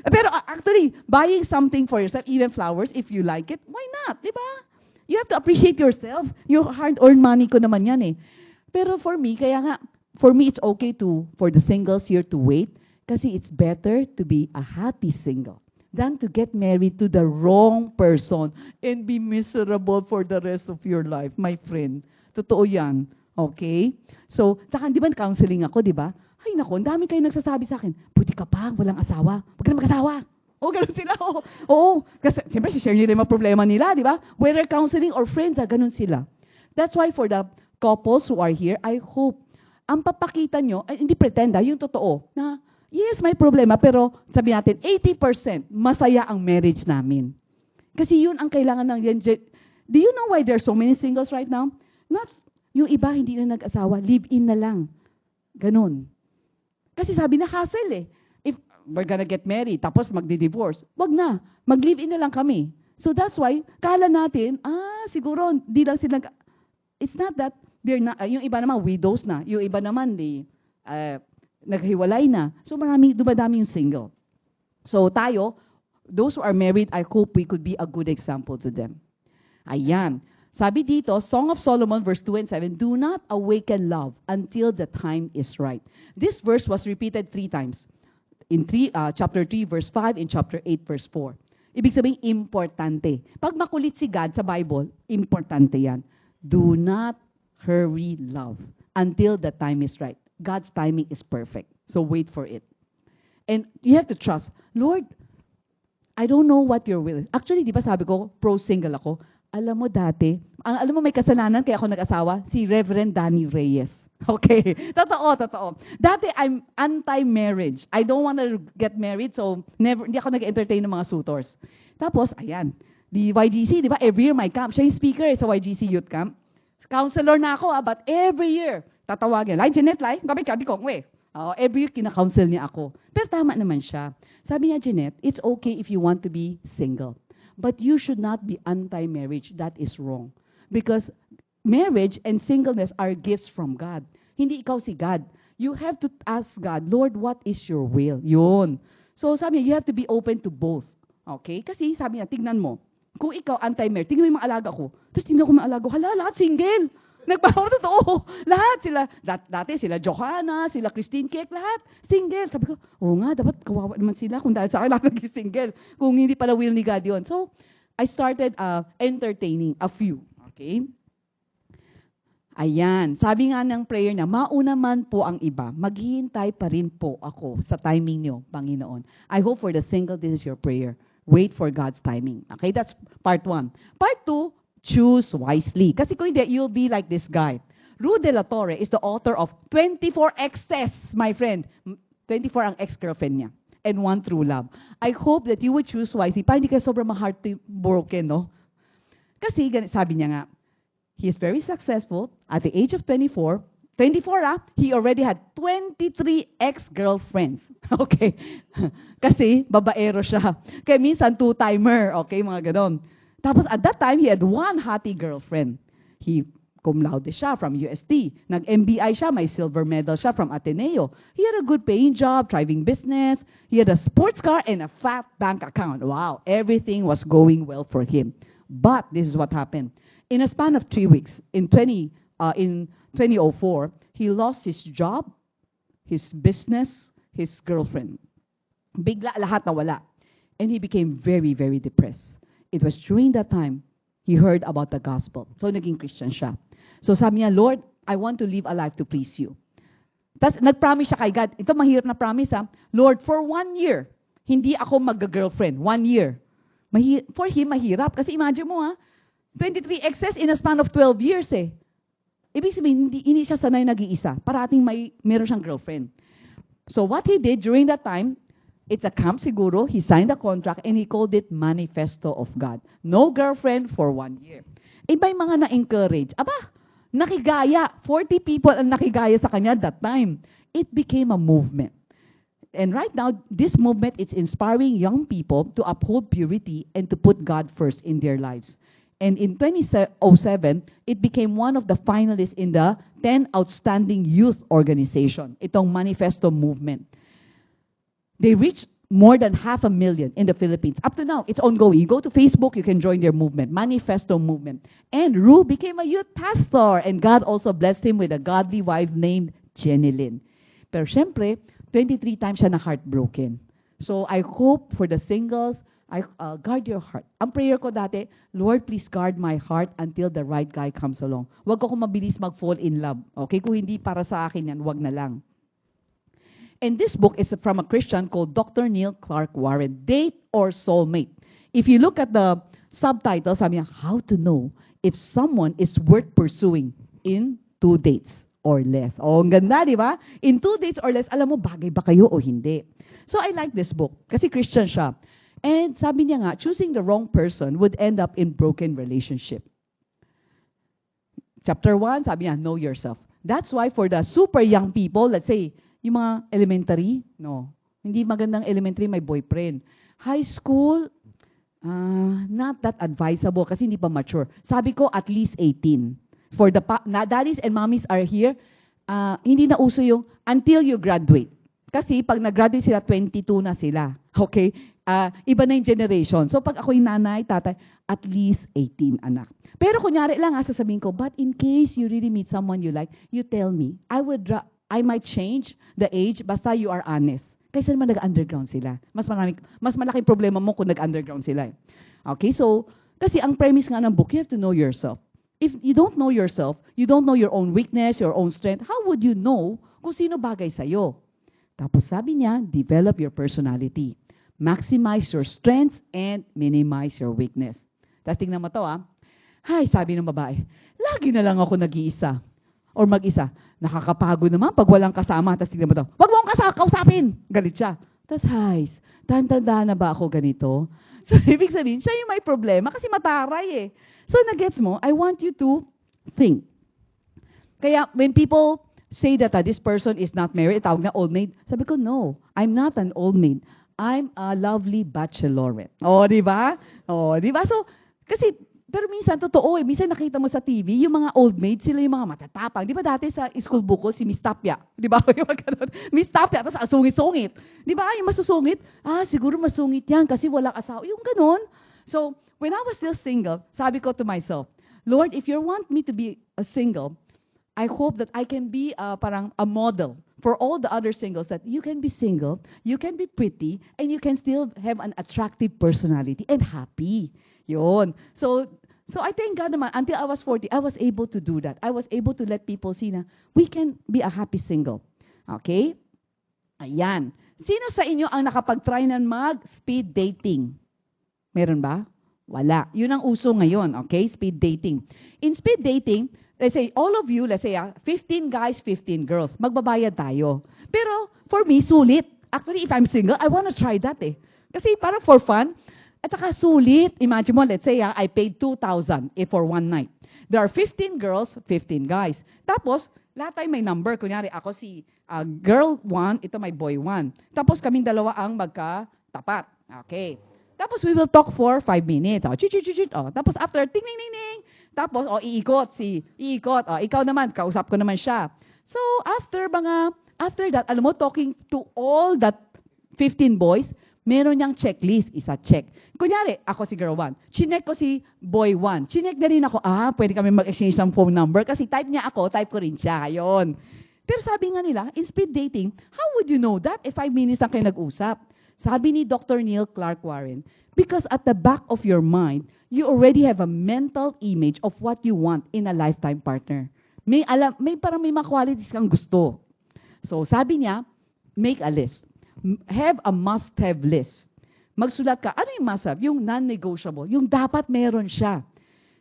Pero actually, buying something for yourself, even flowers, if you like it, why not? Di ba? You have to appreciate yourself. Your hard-earned money ko naman yan eh. Pero for me, for me, it's okay for the singles here to wait kasi it's better to be a happy single than to get married to the wrong person and be miserable for the rest of your life, my friend. Totoo yan. Okay? So, saka di ba counseling ako, di ba? Ay nako, ang dami kayo nagsasabi sa akin, buti ka pa, walang asawa. Huwag ka na mag-asawa. O, ganun sila. Oo. Kasi, siyempre, share nila yung mga problema nila, di ba? Whether counseling or friends, ganun sila. That's why for the couples who are here, I hope, ang papakita nyo, ay, hindi pretend, yung totoo, na, yes, may problema, pero sabi natin, 80% masaya ang marriage namin. Kasi yun ang kailangan ng yan. Do you know why there are so many singles right now? Not, yung iba hindi na nag-asawa, live-in na lang. Ganun. Kasi sabi na hassle eh. If we're gonna get married, tapos magdi-divorce, wag na. Mag-live-in na lang kami. So that's why, kala natin, siguro, di lang sila, it's not that, they're not, yung iba naman, widows na. Yung iba naman, naghiwalay na. So dumadami yung single. So tayo, those who are married, I hope we could be a good example to them. Ayan. Sabi dito, Song of Solomon, verse 2 and 7, do not awaken love until the time is right. This verse was repeated 3 times. In chapter 3, verse 5, in chapter 8, verse 4. Ibig sabihin, importante. Pag makulit si God sa Bible, importante yan. Do not hurry love until the time is right. God's timing is perfect. So wait for it. And you have to trust, Lord, I don't know what your will is. Actually, di ba sabi ko, pro-single ako, alam mo dati, alam mo may kasalanan kaya ako nag-asawa, si Reverend Danny Reyes. Okay. Totoo. Dati, I'm anti-marriage. I don't want to get married, so hindi ako nag-entertain ng mga suitors. Tapos, ayan, di YGC, di ba? Every year may camp. Siya yung speaker sa YGC Youth Camp. Counselor na ako, but every year, tatawagin. Like, Jeanette, gabi ka, di ko, every year, kina-counsel niya ako. Pero tama naman siya. Sabi niya, Jeanette, it's okay if you want to be single. But you should not be anti-marriage. That is wrong. Because marriage and singleness are gifts from God. Hindi ikaw si God. You have to ask God, Lord, what is your will? Yun. So sabi niya, you have to be open to both. Okay? Kasi sabi niya, tignan mo. Kung ikaw anti-marriage, tignan mo yung mga alaga ko. Tapos tignan ko mga alaga ko, lahat single. Nagbawa totoo. Lahat sila, dati sila Johanna, sila Christine Cake, lahat single. Sabi ko, nga, dapat kawawa naman sila kung dahil sa akin lahat naging single. Kung hindi pala will ni God yun. So, I started entertaining a few. Okay? Ayan. Sabi nga ng prayer niya, mauna man po ang iba, maghihintay pa rin po ako sa timing niyo, Panginoon. I hope for the single, this is your prayer. Wait for God's timing. Okay? That's part 1. Part 2, choose wisely. Kasi kung hindi, you'll be like this guy. Ru de la Torre is the author of 24 Excess, my friend. 24 ang ex-girlfriend niya. And 1 true love. I hope that you would choose wisely para hindi kayo sobrang heartbroken, no? Kasi, sabi niya nga, he is very successful at the age of 24, he already had 23 ex-girlfriends. Okay? Kasi, babaero siya. Kaya minsan, two-timer. Okay, mga ganon. Tapos, at that time, he had one hottie girlfriend. He cum laude siya from UST. Nag-MBI siya, may silver medal siya from Ateneo. He had a good paying job, thriving business. He had a sports car and a fat bank account. Wow, everything was going well for him. But this is what happened. In a span of 3 weeks, in 2004, he lost his job, his business, his girlfriend. Bigla lahat nawala. And he became very, very depressed. It was during that time he heard about the gospel. So naging Christian siya. So sabi niya, Lord, I want to live a life to please you. Tapos nag-promise siya kay God. Ito mahirap na promise ha. Lord, for 1 year, hindi ako mag-girlfriend. 1 year. For him, mahirap. Kasi imagine mo ha, 23 exes in a span of 12 years eh. Ibig sabihin, hindi siya sanay nag-iisa. Parating meron siyang girlfriend. So what he did during that time, it's a camp siguro, he signed a contract and he called it Manifesto of God. No girlfriend for 1 year. Iba'y mga na-encourage. Aba, nakigaya. 40 people ang nakigaya sa kanya that time. It became a movement. And right now, this movement is inspiring young people to uphold purity and to put God first in their lives. And in 2007, it became one of the finalists in the 10 Outstanding Youth Organization, itong Manifesto movement. They reached more than 500,000 in the Philippines. Up to now, it's ongoing. You go to Facebook, you can join their movement, Manifesto movement. And Ru became a youth pastor, and God also blessed him with a godly wife named Jenny Lynn. Pero syempre, 23 times siya na heartbroken. So I hope for the singles, guard your heart. Ang prayer ko dati, Lord, please guard my heart until the right guy comes along. Huwag ako mabilis mag-fall in love. Okay? Kung hindi para sa akin yan, huwag na lang. And this book is from a Christian called Dr. Neil Clark Warren, Date or Soulmate. If you look at the subtitle, sabi niya, how to know if someone is worth pursuing in 2 dates or less. Oh, ang ganda, di ba? In 2 dates or less, alam mo, bagay ba kayo o hindi? So I like this book kasi Christian siya. And sabi niya nga, choosing the wrong person would end up in broken relationship. Chapter 1, sabi niya, know yourself. That's why for the super young people, let's say, yung mga elementary, no. Hindi magandang elementary, may boyfriend. High school, not that advisable kasi hindi pa mature. Sabi ko, at least 18. For the daddies and mommies are here, hindi na uso yung until you graduate. Kasi pag nag-graduate sila, 22 na sila. Okay? Iba na yung generation. So pag ako'y nanay, tatay, at least 18 anak. Pero kunyari lang, sasabihin ko, but in case you really meet someone you like, you tell me. I might change the age, basta you are honest. Kaysa naman nag-underground sila. Mas malaking problema mo kung nag-underground sila. Okay, so, kasi ang premise nga ng book, you have to know yourself. If you don't know yourself, you don't know your own weakness, your own strength, how would you know kung sino bagay sa'yo? Tapos sabi niya, develop your personality. Maximize your strengths and minimize your weakness. Tapos tingnan mo to, Hay, sabi ng babae, lagi na lang ako nag-iisa. Or mag-isa. Nakakapagod naman pag walang kasama. Tapos tignan mo to, wag mo akong kausapin. Galit siya. Tapos, Hay, tanda na ba ako ganito? So, ibig sabihin, siya yung may problema kasi mataray eh. So, nagets mo, I want you to think. Kaya, when people say that this person is not married, tawag na old maid, sabi ko, no, I'm not an old maid. I'm a lovely bachelorette. Di ba? Di ba? So, kasi, pero minsan, totoo minsan nakita mo sa TV, yung mga old maid, sila yung mga matatapang. Di ba dati sa school book ko, si Miss Tapia? Di ba? Yung mga Miss Tapia, tapos sungit-sungit. Di ba? Yung masusungit, siguro masungit yan kasi walang asawa. Yung ganon. So, when I was still single, sabi ko to myself, Lord, if you want me to be a single, I hope that I can be parang a model for all the other singles that you can be single, you can be pretty, and you can still have an attractive personality and happy. Yun. So I thank God naman, until I was 40, I was able to do that. I was able to let people see na we can be a happy single. Okay? Ayan. Sino sa inyo ang nakapag-try ng mag-speed dating? Meron ba? Wala. Yun ang uso ngayon, okay? Speed dating. In speed dating, let's say, all of you, let's say, 15 guys, 15 girls. Magbabayad tayo. Pero, for me, sulit. Actually, if I'm single, I wanna try that eh. Kasi parang for fun, at saka sulit. Imagine mo, let's say, I paid 2,000 for one night. There are 15 girls, 15 guys. Tapos, lahat tayo may number. Kunyari, ako si girl 1, ito may boy 1. Tapos, kaming dalawa ang magkatapat. Okay. Tapos, we will talk for 5 minutes. Tapos, after, ting, ting, ting, ting. Tapos, iikot. Ikaw naman, kausap ko naman siya. So, after that, alam mo, talking to all that 15 boys, meron niyang checklist, isa check. Kunyari, ako si girl 1. Chinek ko si boy 1. Chinek na rin ako, pwede kami mag-exchange ng phone number kasi type niya ako, type ko rin siya. Ayun. Pero sabi nga nila, in speed dating, how would you know that if 5 minutes lang kayo nag-usap? Sabi ni Dr. Neil Clark Warren, because at the back of your mind, you already have a mental image of what you want in a lifetime partner. Parang may mga qualities kang gusto. So sabi niya, make a list. Have a must-have list. Magsulat ka, ano yung must-have? Yung non-negotiable. Yung dapat meron siya.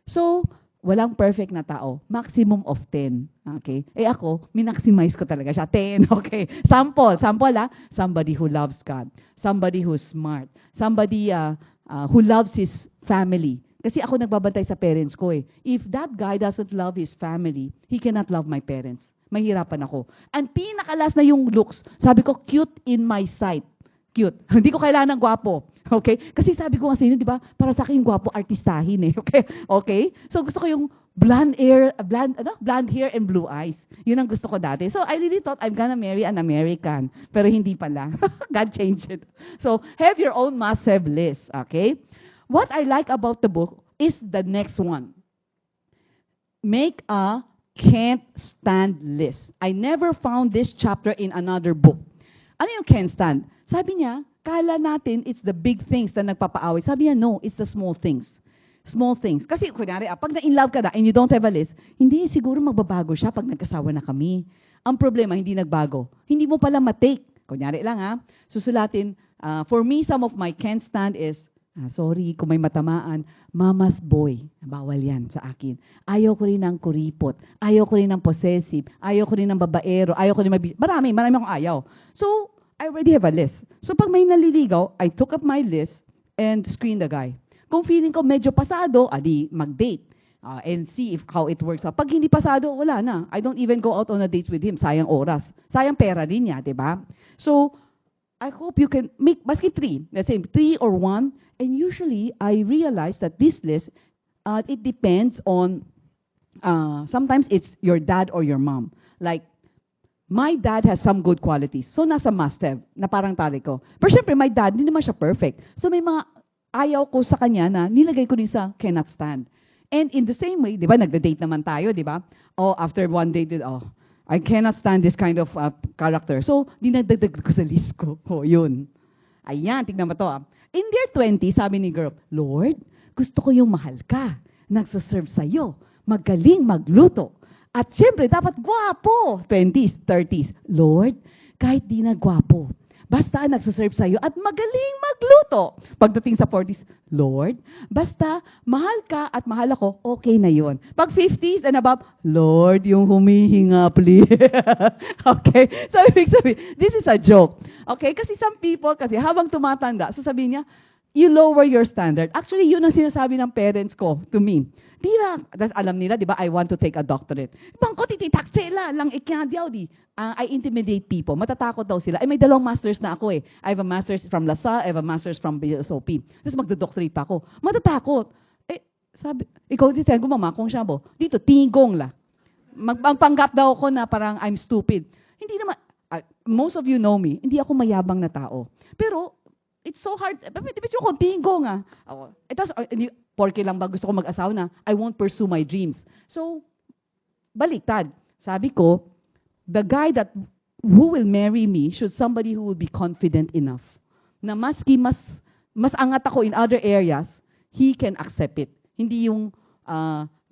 So, walang perfect na tao. Maximum of 10. Okay? Ako, minaximize ko talaga siya. 10. Okay? Sample. Somebody who loves God. Somebody who's smart. Somebody who loves his family. Kasi ako nagbabantay sa parents ko eh. If that guy doesn't love his family, he cannot love my parents. Mahirapan ako. And pinakalas na yung looks, sabi ko, cute in my sight. Cute. Hindi ko kailangan ng gwapo. Okay? Kasi sabi ko kasi, di ba, para sa akin yung gwapo, artistahin eh. Okay? Okay? So gusto ko yung blonde hair and blue eyes. Yun ang gusto ko dati. So I really thought I'm gonna marry an American. Pero hindi pala. God changed it. So have your own must-have list. Okay? What I like about the book is the next one. Make a can't stand list. I never found this chapter in another book. Ano yung can't stand? Sabi niya, kala natin it's the big things na nagpapaaway. Sabi niya, no, it's the small things. Small things. Kasi, kunyari, pag na-in-love ka na and you don't have a list, hindi, siguro magbabago siya pag nagkasawa na kami. Ang problema, hindi nagbago. Hindi mo pala matake. Kunyari lang susulatin, for me, some of my can't stand is, sorry, kung may matamaan, mama's boy. Bawal yan sa akin. Ayaw ko rin ng kuripot. Ayaw ko rin ng possessive. Ayaw ko rin ng babaero. Ayaw ko rin marami akong ayaw. So, I already have a list. So, pag may naliligaw, I took up my list and screened the guy. Kung feeling ko medyo pasado, mag-date. And see how it works. Pag hindi pasado, wala na. I don't even go out on a date with him. Sayang oras. Sayang pera din niya, di ba? So, I hope you can make, maski 3. Let's say 3 or 1. And usually, I realize that this list, it depends on, sometimes it's your dad or your mom. Like, my dad has some good qualities. So, nasa must-have, na parang tali ko. Pero syempre, my dad, hindi naman siya perfect. So, may mga ayaw ko sa kanya na nilagay ko din sa cannot stand. And in the same way, di ba, nagda-date naman tayo, di ba? After one date, I cannot stand this kind of character. So, dinadagdag ko sa list ko. Yun. Ayan, tignan mo to. In their 20s, sabi ni girl, Lord, gusto ko yung mahal ka, nagsaserve sa'yo, magaling magluto. At syempre, dapat gwapo. 20s, 30s, Lord, kahit di na gwapo, basta nagsaserve sa'yo at magaling magluto. Pagdating sa 40s, Lord, basta mahal ka at mahal ako, okay na yun. Pag 50s and above, Lord, yung humihinga, please. Okay? So, ibig sabihin, this is a joke. Okay? Kasi some people, kasi habang tumatanda, sasabihin niya, you lower your standard. Actually, yun ang sinasabi ng parents ko to me. Di ba, alam nila, di ba, I want to take a doctorate. Bangko, tititak sila, lang ikyadyaw di. I intimidate people. Matatakot daw sila. May 2 masters na ako eh. I have a master's from LaSalle, I have a master's from BSOP. Tapos magdo-doctorate pa ako. Matatakot. Sabi, ikaw din sa'yo, gumamakong siya mo. Dito, tingong la. Magpanggap daw ako na parang I'm stupid. Hindi naman, most of you know me, hindi ako mayabang na tao. Pero, it's so hard. Dipit ko, tingong porke lang ba gusto ko mag-asawa na, I won't pursue my dreams. So, baliktad. Sabi ko, the guy who will marry me should somebody who will be confident enough. Na maski mas angat ako in other areas, he can accept it. Hindi yung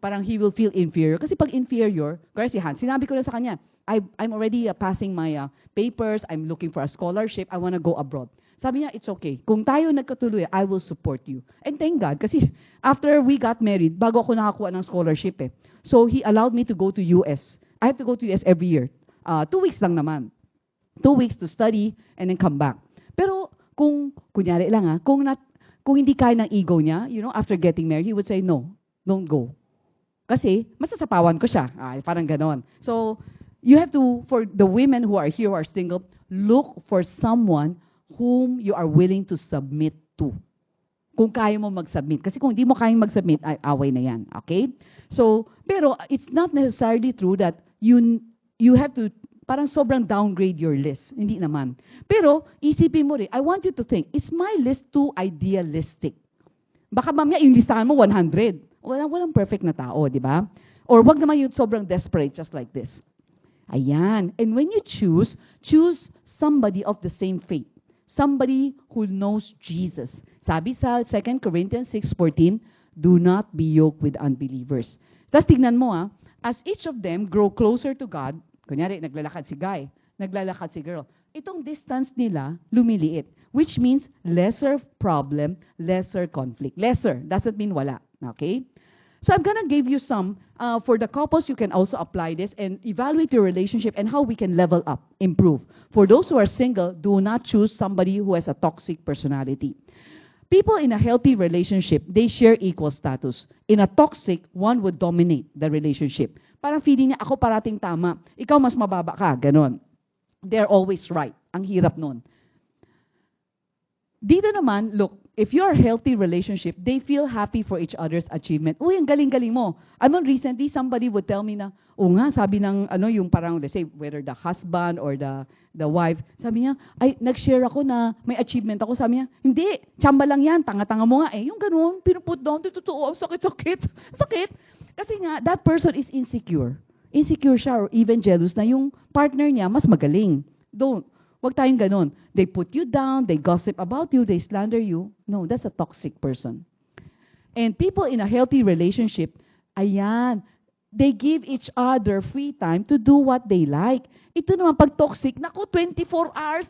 parang he will feel inferior. Kasi pag inferior, kasi sinabi ko na sa kanya, I'm already passing my papers, I'm looking for a scholarship, I want to go abroad. Sabi niya, it's okay. Kung tayo nagkatuloy, I will support you. And thank God, kasi after we got married, bago ako nakakuha ng scholarship eh. So he allowed me to go to US. I have to go to US every year. 2 weeks lang naman. 2 weeks to study and then come back. Pero kung, kunyari lang kung hindi kaya ng ego niya, after getting married, he would say, no, don't go. Kasi, masasapawan ko siya. Parang ganon. So, you have to, for the women who are here who are single, look for someone whom you are willing to submit to. Kung kaya mo mag-submit. Kasi kung hindi mo kayang mag-submit, ay away na yan. Okay? So, pero it's not necessarily true that you have to parang sobrang downgrade your list. Hindi naman. Pero, isipin mo rin, I want you to think, is my list too idealistic? Baka mamaya yung listahan mo 100. Walang perfect na tao, di ba? Or wag naman yung sobrang desperate, just like this. Ayan. And when you choose somebody of the same faith. Somebody who knows Jesus. Sabi sa 2 Corinthians 6:14, do not be yoked with unbelievers. Tapos tignan mo as each of them grow closer to God, kunyari, naglalakad si guy, naglalakad si girl, itong distance nila lumiliit, which means lesser problem, lesser conflict. Lesser doesn't mean wala. Okay? So I'm gonna give you some, for the couples, you can also apply this and evaluate your relationship and how we can level up, improve. For those who are single, do not choose somebody who has a toxic personality. People in a healthy relationship, they share equal status. In a toxic, one would dominate the relationship. Parang feeling niya, ako parating tama, ikaw mas mababa ka, ganon. They're always right. Ang hirap nun. Dito naman, look, if you're a healthy relationship, they feel happy for each other's achievement. Uy, ang galing-galing mo. Recently, somebody would tell me na, nga, sabi ng, yung parang, let's say, whether the husband or the wife, sabi niya, ay, nag-share ako na may achievement ako. Sabi niya, hindi, tsamba lang yan, tanga-tanga mo nga. Yung ganun, pinuput down, totoo, sakit-sakit. Sakit. Kasi nga, that person is insecure. Insecure siya or even jealous na yung partner niya mas magaling. Don't. Wag tayong ganun. They put you down, they gossip about you, they slander you. No, that's a toxic person. And people in a healthy relationship, ayan, they give each other free time to do what they like. Ito naman, pag toxic, naku, 24 hours,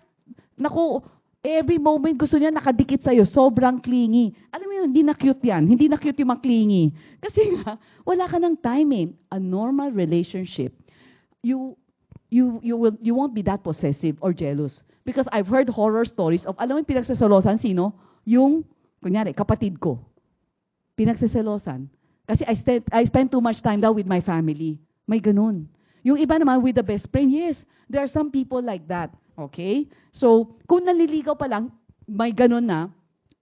naku, every moment gusto niya nakadikit sa'yo, sobrang clingy. Alam mo yun, hindi na cute yan. Hindi na cute yung mga clingy. Kasi nga, wala ka ng time eh. A normal relationship, you won't be that possessive or jealous. Because I've heard horror stories of, alam mo yung pinagsasalosan, sino? Yung, kunyari, kapatid ko. Pinagsasalosan. Kasi I spend too much time daw with my family. May ganun. Yung iba naman with the best friend, yes. There are some people like that. Okay? So, kung naliligaw pa lang, may ganun na,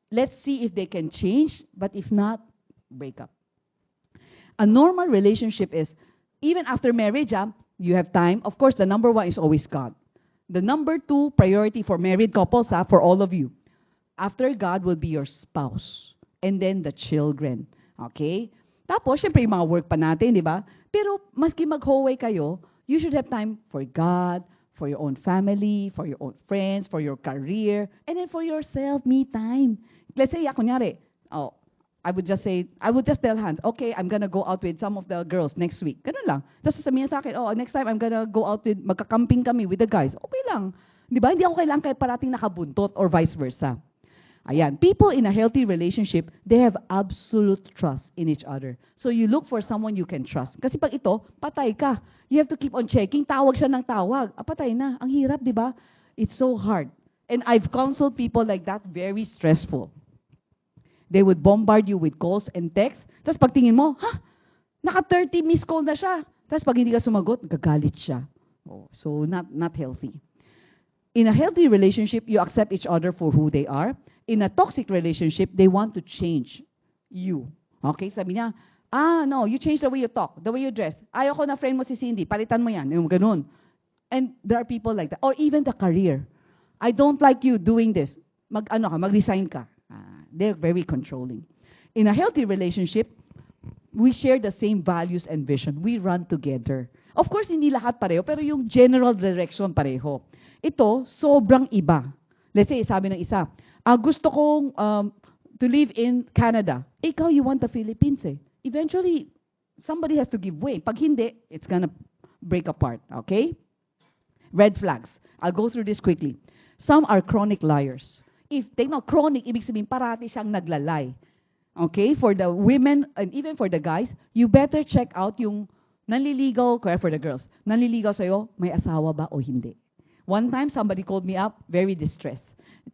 let's see if they can change, but if not, break up. A normal relationship is, even after marriage, you have time. Of course, the number 1 is always God. The number 2 priority for married couples, for all of you, after God will be your spouse. And then the children. Okay? Tapos, syempre, yung mga work pa natin, di ba? Pero, maski mag-hallway kayo, you should have time for God, for your own family, for your own friends, for your career, and then for yourself, me time. Let's say, kunyari, I would just tell Hans, okay, I'm gonna go out with some of the girls next week. Ganun lang. Tapos sasabihin sa akin, next time I'm gonna go out with, magkakamping kami with the guys. Okay lang. Di ba? Hindi ako kailangan kahit parating nakabuntot or vice versa. Ayan. People in a healthy relationship, they have absolute trust in each other. So you look for someone you can trust. Kasi pag ito, patay ka. You have to keep on checking. Tawag siya ng tawag. Patay na. Ang hirap, di ba? It's so hard. And I've counseled people like that, very stressful. They would bombard you with calls and texts. Tapos pagtingin mo, naka-30 missed call na siya. Tapos pag hindi ka sumagot, gagalit siya. So not healthy. In a healthy relationship, you accept each other for who they are. In a toxic relationship, they want to change you. Okay? Sabi niya, no, you change the way you talk, the way you dress. Ayoko na friend mo si Cindy, palitan mo yan. Yung ganun. And there are people like that. Or even the career. I don't like you doing this. Mag-resign ka. They're very controlling. In a healthy relationship, we share the same values and vision. We run together. Of course, hindi lahat pareho, pero yung general direction pareho. Ito, sobrang iba. Let's say, sabi ng isa, gusto kong to live in Canada. Ikaw, you want the Philippines eh. Eventually, somebody has to give way. Pag hindi, it's gonna break apart. Okay? Red flags. I'll go through this quickly. Some are chronic liars. take note, chronic, ibig sabihin, parati siyang naglalay. Okay? For the women, and even for the guys, you better check out yung nanliligaw, kaya for the girls, nanliligaw sa'yo, may asawa ba o hindi? One time, somebody called me up, very distressed.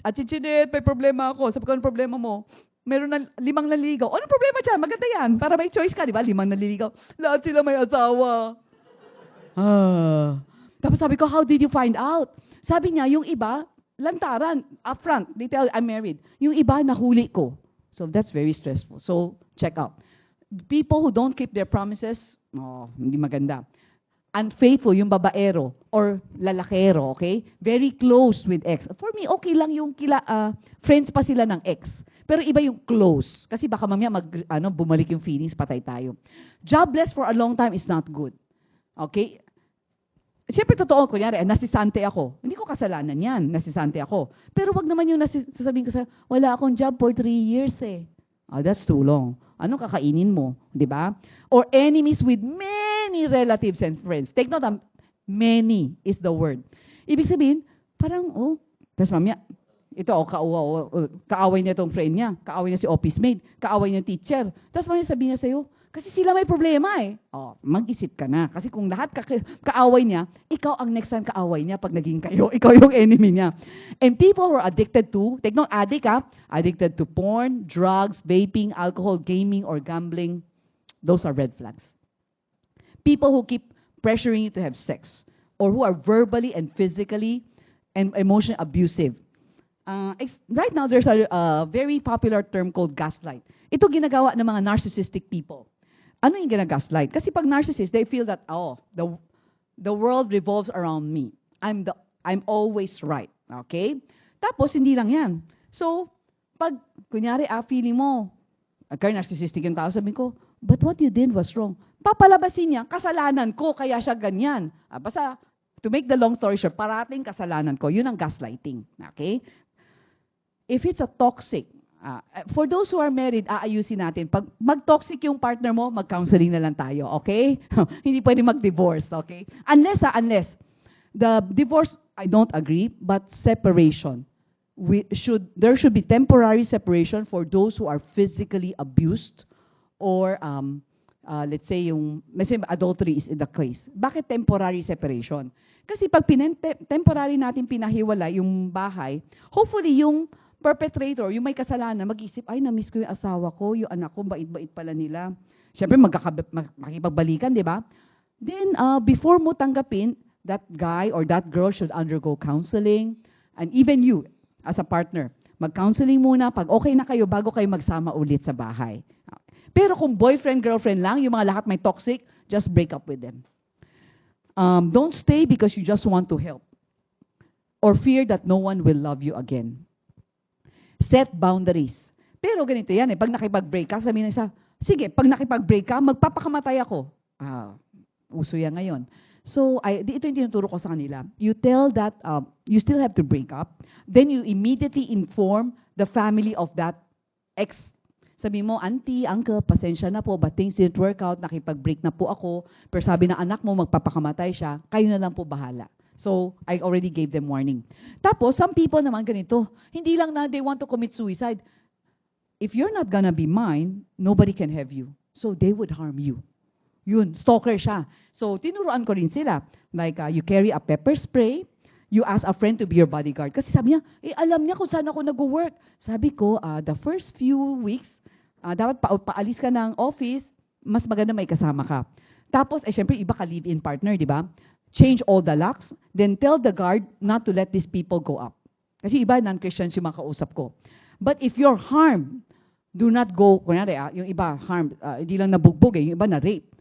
At Chichinet, may problema ako. Sabi ko, ano problema mo? Meron na 5 nanliligaw. Ano problema dyan? Maganda yan. Para may choice ka, di ba? 5 nanliligaw. Lahat sila may asawa. Tapos sabi ko, how did you find out? Sabi niya, yung iba, lantaran, upfront, they tell, I'm married. Yung iba, nahuli ko. So that's very stressful. So check out. People who don't keep their promises, hindi maganda. Unfaithful, yung babaero or lalakero, okay? Very close with ex. For me, okay lang yung friends pa sila ng ex. Pero iba yung close. Kasi baka mamaya bumalik yung feelings, patay tayo. Jobless for a long time is not good. Okay? Siyempre, totoo, kunyari, nasisante ako. Hindi ko kasalanan yan, nasisante ako. Pero wag naman yung sasabihin ko sa, wala akong job for 3 years eh. That's too long. Ano kakainin mo? Di ba? Or enemies with many relatives and friends. Take note, many is the word. Ibig sabihin, parang, tapos mamaya, ito, kaaway niya itong friend niya, kaaway niya si office mate, kaaway niya teacher. Tapos mamaya sabihin niya sa'yo, kasi sila may problema eh. Mag-isip ka na. Kasi kung lahat kaaway niya, ikaw ang next time kaaway niya pag naging kayo. Ikaw yung enemy niya. And people who are addicted to, take note, addicted to porn, drugs, vaping, alcohol, gaming, or gambling, those are red flags. People who keep pressuring you to have sex, or who are verbally and physically and emotionally abusive. Right now, there's a very popular term called gaslight. Ito ginagawa ng mga narcissistic people. Ano yung ginagaslight? Kasi pag narcissist, they feel that, the world revolves around me. I'm always right. Okay? Tapos, hindi lang yan. So, pag, kunyari, feeling mo, kaya narcissistic yung tao, sabi ko, but what you did was wrong. Papalabasin niya, kasalanan ko, kaya siya ganyan. Basta, to make the long story short, parating kasalanan ko. Yun ang gaslighting. Okay? If it's a toxic, for those who are married, aayusin natin. Pag mag-toxic yung partner mo, mag-counseling na lang tayo, okay? Hindi pwede mag-divorce, okay? Unless, the divorce, I don't agree, but separation. There should be temporary separation for those who are physically abused or, let's say, adultery is in the case. Bakit temporary separation? Kasi pag temporary natin pinahiwala yung bahay, hopefully yung perpetrator, yung may kasalanan, mag-isip, ay, na-miss ko yung asawa ko, yung anak ko, bait-bait pala nila. Siyempre, makipagbalikan, di ba? Then, before mo tanggapin, that guy or that girl should undergo counseling. And even you, as a partner, mag-counseling muna. Pag okay na kayo, bago kayo magsama ulit sa bahay. Pero kung boyfriend, girlfriend lang, yung mga lahat may toxic, just break up with them. Don't stay because you just want to help. Or fear that no one will love you again. Set boundaries. Pero ganito yan pag nakipag-break ka, sabihin na isa, sige, pag nakipag-break ka, magpapakamatay ako. Uso yan ngayon. So, ito yung tinuturo ko sa kanila. You tell that you still have to break up, then you immediately inform the family of that ex. Sabi mo, auntie, uncle, pasensya na po, but things didn't work out, nakipag-break na po ako, pero sabi na anak mo, magpapakamatay siya, kayo na lang po bahala. So, I already gave them warning. Tapos, some people naman ganito, hindi lang na they want to commit suicide. If you're not gonna be mine, nobody can have you. So, they would harm you. Yun, stalker siya. So, tinuruan ko rin sila. Like, you carry a pepper spray, you ask a friend to be your bodyguard. Kasi sabi niya, alam niya kung saan ako nag-work. Sabi ko, the first few weeks, dapat paalis ka ng office, mas maganda may kasama ka. Tapos, syempre, iba ka live-in partner, di ba? Change all the locks, then tell the guard not to let these people go up. Kasi iba, non-Christians yung mga kausap ko. But if you're harmed, do not go, kunyari, yung iba harmed, hindi lang nabugbog yung iba na rape.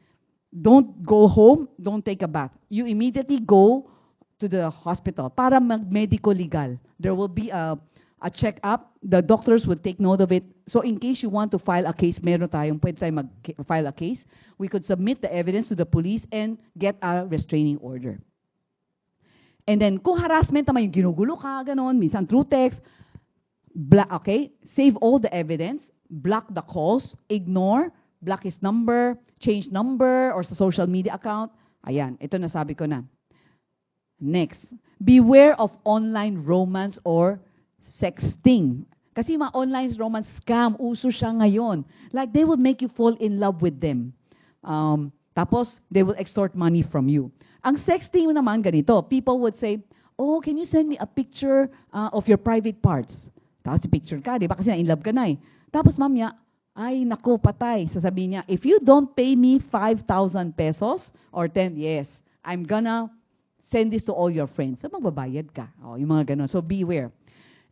Don't go home, don't take a bath. You immediately go to the hospital para mag-medico legal. There will be a check-up, the doctors will take note of it. So in case you want to file a case, meron tayong pwede tayong mag-file a case. We could submit the evidence to the police and get a restraining order. And then, kung harassment naman, yung ginugulo ka, ganon, minsan through text, save all the evidence, block the calls, ignore, block his number, change number, or sa social media account. Ayan, ito nasabi ko na. Next, beware of online romance or sexting. Kasi mga online romance scam, uso siya ngayon. Like, they will make you fall in love with them. Tapos, they will extort money from you. Ang sexting naman ganito, people would say, oh, can you send me a picture of your private parts? Tapos, picture ka, di ba? Kasi na-in love ka na eh. Tapos, mamaya, ay, naku, patay. Sasabihin niya, if you don't pay me 5,000 pesos or 10, yes, I'm gonna send this to all your friends. So, magbabayad ka. Oh, yung mga ganun. So, beware.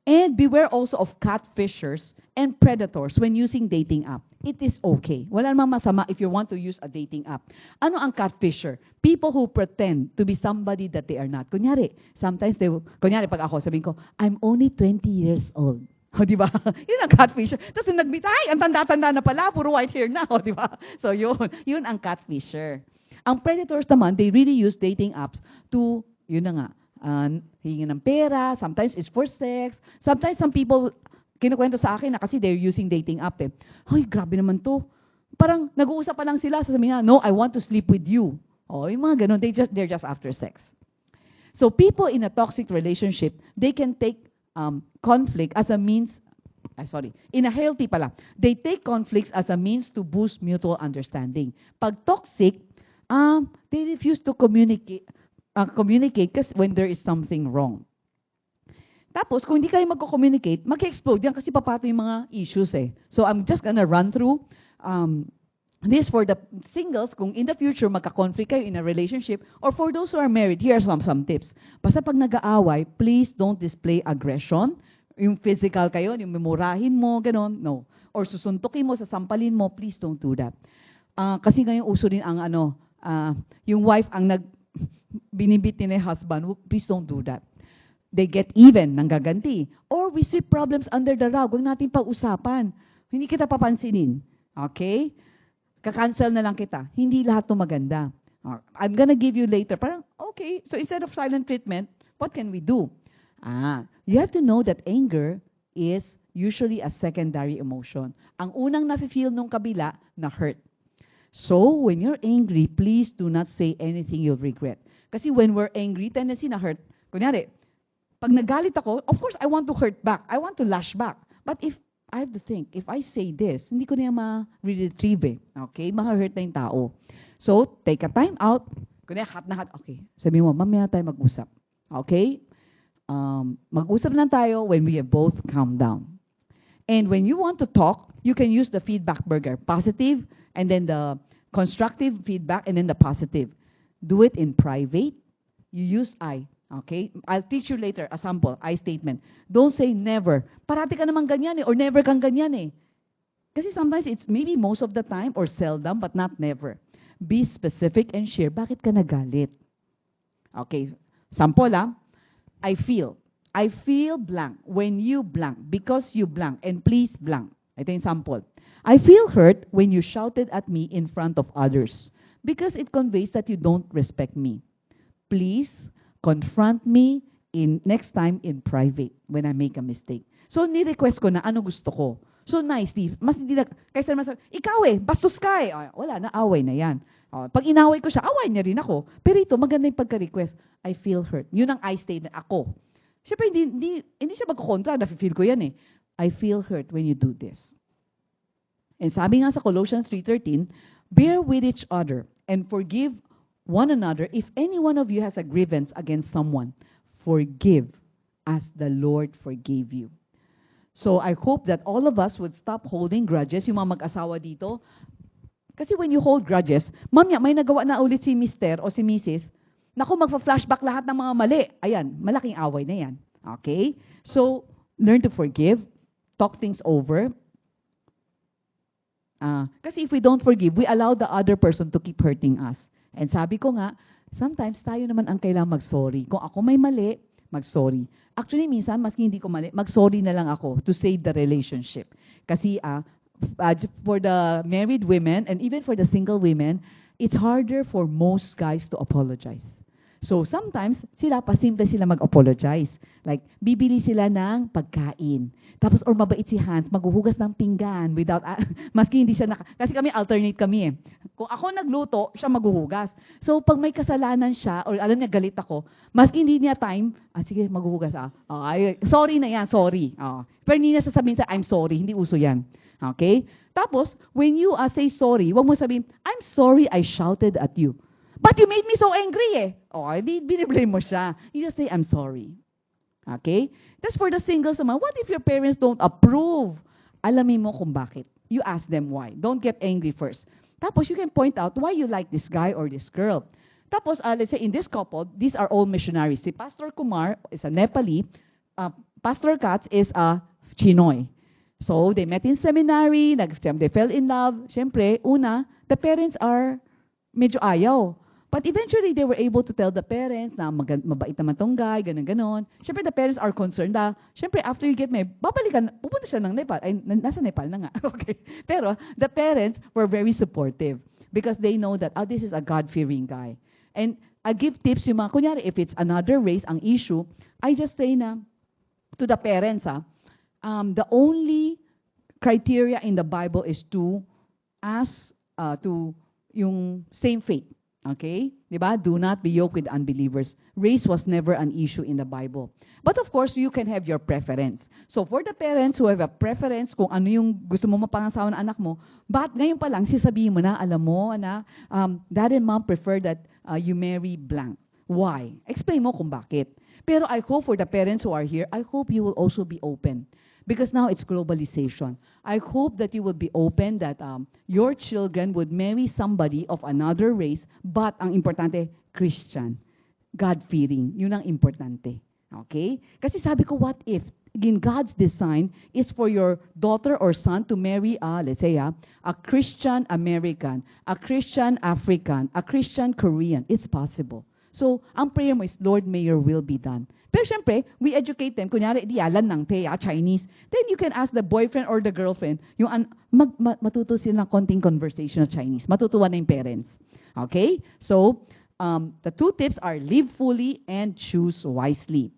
And beware also of catfishers and predators when using dating app. It is okay. Wala namang masama if you want to use a dating app. Ano ang catfisher? People who pretend to be somebody that they are not. Kunyari, sometimes kunyari pag ako, sabihin ko, I'm only 20 years old. O, di ba? Yun ang catfisher. Tapos nung nag-meet, ay, ang tanda-tanda na pala, puro white hair na. O, di ba? So, yun ang catfisher. Ang predators naman, they really use dating apps to, yun na nga, hingin ng pera, sometimes it's for sex, sometimes some people, kinukwento sa akin na kasi they're using dating app eh. Ay, grabe naman to. Parang nag-uusap pa lang sila, sasabihin na, no, I want to sleep with you. O, yung mga ganun, they're just after sex. So people in a toxic relationship, they can take conflict as a means, in a healthy pala, they take conflicts as a means to boost mutual understanding. Pag toxic, they refuse to communicate kasi when there is something wrong. Tapos, kung hindi kayo magko-communicate, mag-explode yan kasi papato yung mga issues eh. So, I'm just gonna run through this for the singles, kung in the future magka-conflict kayo in a relationship, or for those who are married, here are some tips. Basta pag nag-aaway, please don't display aggression. Yung physical kayo, yung memurahin mo, gano'n, no. Or susuntukin mo, sasampalin mo, please don't do that. Kasi ngayon uso din ang yung wife ang binibit ni husband, please don't do that. They get even, nanggaganti. Or we sweep problems under the rug. Huwag natin pag-usapan. Hindi kita papansinin. Okay? Kakancel na lang kita. Hindi lahat to maganda. I'm gonna give you later. Parang, okay, so instead of silent treatment, what can we do? You have to know that anger is usually a secondary emotion. Ang unang nafe-feel nung kabila, na hurt. So, when you're angry, please do not say anything you'll regret. Kasi when we're angry, tendency na hurt. Kunyari, pag nagalit ako, of course, I want to hurt back. I want to lash back. But if I have to think, if I say this, hindi ko na yung ma-retrieve eh. Okay? Maka-hurt na yung tao. So, take a time out. Kunyari, hot na hot. Okay. Sabi mo, mamaya na tayo mag-usap. Okay? Mag-usap lang tayo when we have both calmed down. And when you want to talk, you can use the feedback burger. Positive, and then the constructive feedback, and then the positive. Do it in private. You use I. Okay? I'll teach you later a sample, I statement. Don't say never. Parati ka naman ganyan eh, or never kang ganyan eh. Kasi sometimes it's maybe most of the time or seldom, but not never. Be specific and share. Bakit ka nagalit? Okay. Sample I feel blank when you blank, because you blank, and please blank. Ito yung sample. I feel hurt when you shouted at me in front of others, because it conveys that you don't respect me. Please confront me next time in private when I make a mistake. So, ni-request ko na ano gusto ko. So, nicely. Mas hindi na, kaysa naman sabi, ikaw bastos ka eh. Wala, naaway na yan. Pag inaway ko siya, away niya rin ako. Pero ito, maganda yung pagka-request. I feel hurt. Yun ang I statement, ako. Siyempre, hindi siya magkukontra. Nafe-feel ko yan eh. I feel hurt when you do this. And sabi nga sa Colossians 3:13, bear with each other and forgive one another if any one of you has a grievance against someone. Forgive as the Lord forgave you. So I hope that all of us would stop holding grudges, yung mga mag-asawa dito. Kasi when you hold grudges, mamaya may nagawa na ulit si Mr. o si Mrs., naku, magpa-flashback lahat ng mga mali. Ayan, malaking away na yan. Okay? So, learn to forgive, talk things over. Kasi if we don't forgive, we allow the other person to keep hurting us. And sabi ko nga, sometimes tayo naman ang kailangang mag-sorry. Kung ako may mali, mag-sorry. Actually, minsan, maski hindi ko mali, mag-sorry na lang ako to save the relationship. Kasi for the married women and even for the single women, it's harder for most guys to apologize. So sometimes, pasimple sila mag-apologize. Like, bibili sila ng pagkain. Tapos, or mabait si Hans, maghuhugas ng pinggan without, maski hindi siya kasi kami, alternate kami eh. Kung ako nagluto, siya maghuhugas. So, pag may kasalanan siya, or alam niya galit ako, maski hindi niya time, sige, maghuhugas sorry na yan, sorry. Pero hindi niya sasabihin sa, I'm sorry, hindi uso yan. Okay? Tapos, when you say sorry, wag mo sabihin, I'm sorry I shouted at you. But you made me so angry di biniblame mo siya. You just say, I'm sorry. Okay? That's for the singles naman. What if your parents don't approve? Alamin mo kung bakit. You ask them why. Don't get angry first. Tapos, you can point out why you like this guy or this girl. Tapos, let's say in this couple, these are all missionaries. Si Pastor Kumar is a Nepali. Pastor Katz is a Chinoy. So, they met in seminary, they fell in love. Siyempre, una, the parents are medyo ayaw. But eventually, they were able to tell the parents na mabait naman tong guy, ganon-ganon. Siyempre, the parents are concerned siyempre, after you get married, babalikan, pupunta siya ng Nepal. Ay, nasa Nepal na nga. Okay. Pero, the parents were very supportive because they know that, this is a God-fearing guy. And I give tips yung mga, kunyari, if it's another race, ang issue, I just say na, to the parents, the only criteria in the Bible is to ask to yung same faith. Okay? Diba? Do not be yoked with unbelievers. Race was never an issue in the Bible. But of course, you can have your preference. So for the parents who have a preference kung ano yung gusto mo mapangasawa ng anak mo, but ngayon pa lang, sasabihin mo na, alam mo, dad and mom prefer that you marry blank. Why? Explain mo kung bakit. Pero I hope for the parents who are here, I hope you will also be open. Because now it's globalization. I hope that you will be open that your children would marry somebody of another race, but ang importante, Christian. God-fearing. Yun ang importante. Okay? Kasi sabi ko, what if, in God's design, is for your daughter or son to marry, let's say, a Christian American, a Christian African, a Christian Korean. It's possible. So, ang prayer mo is, Lord, may your will be done. Pero syempre, we educate them. Kunyari, diyalan ng Chinese. Then you can ask the boyfriend or the girlfriend, matuto sila ng konting conversation of Chinese. Matutuwa na yung parents. Okay? So, the two tips are live fully and choose wisely.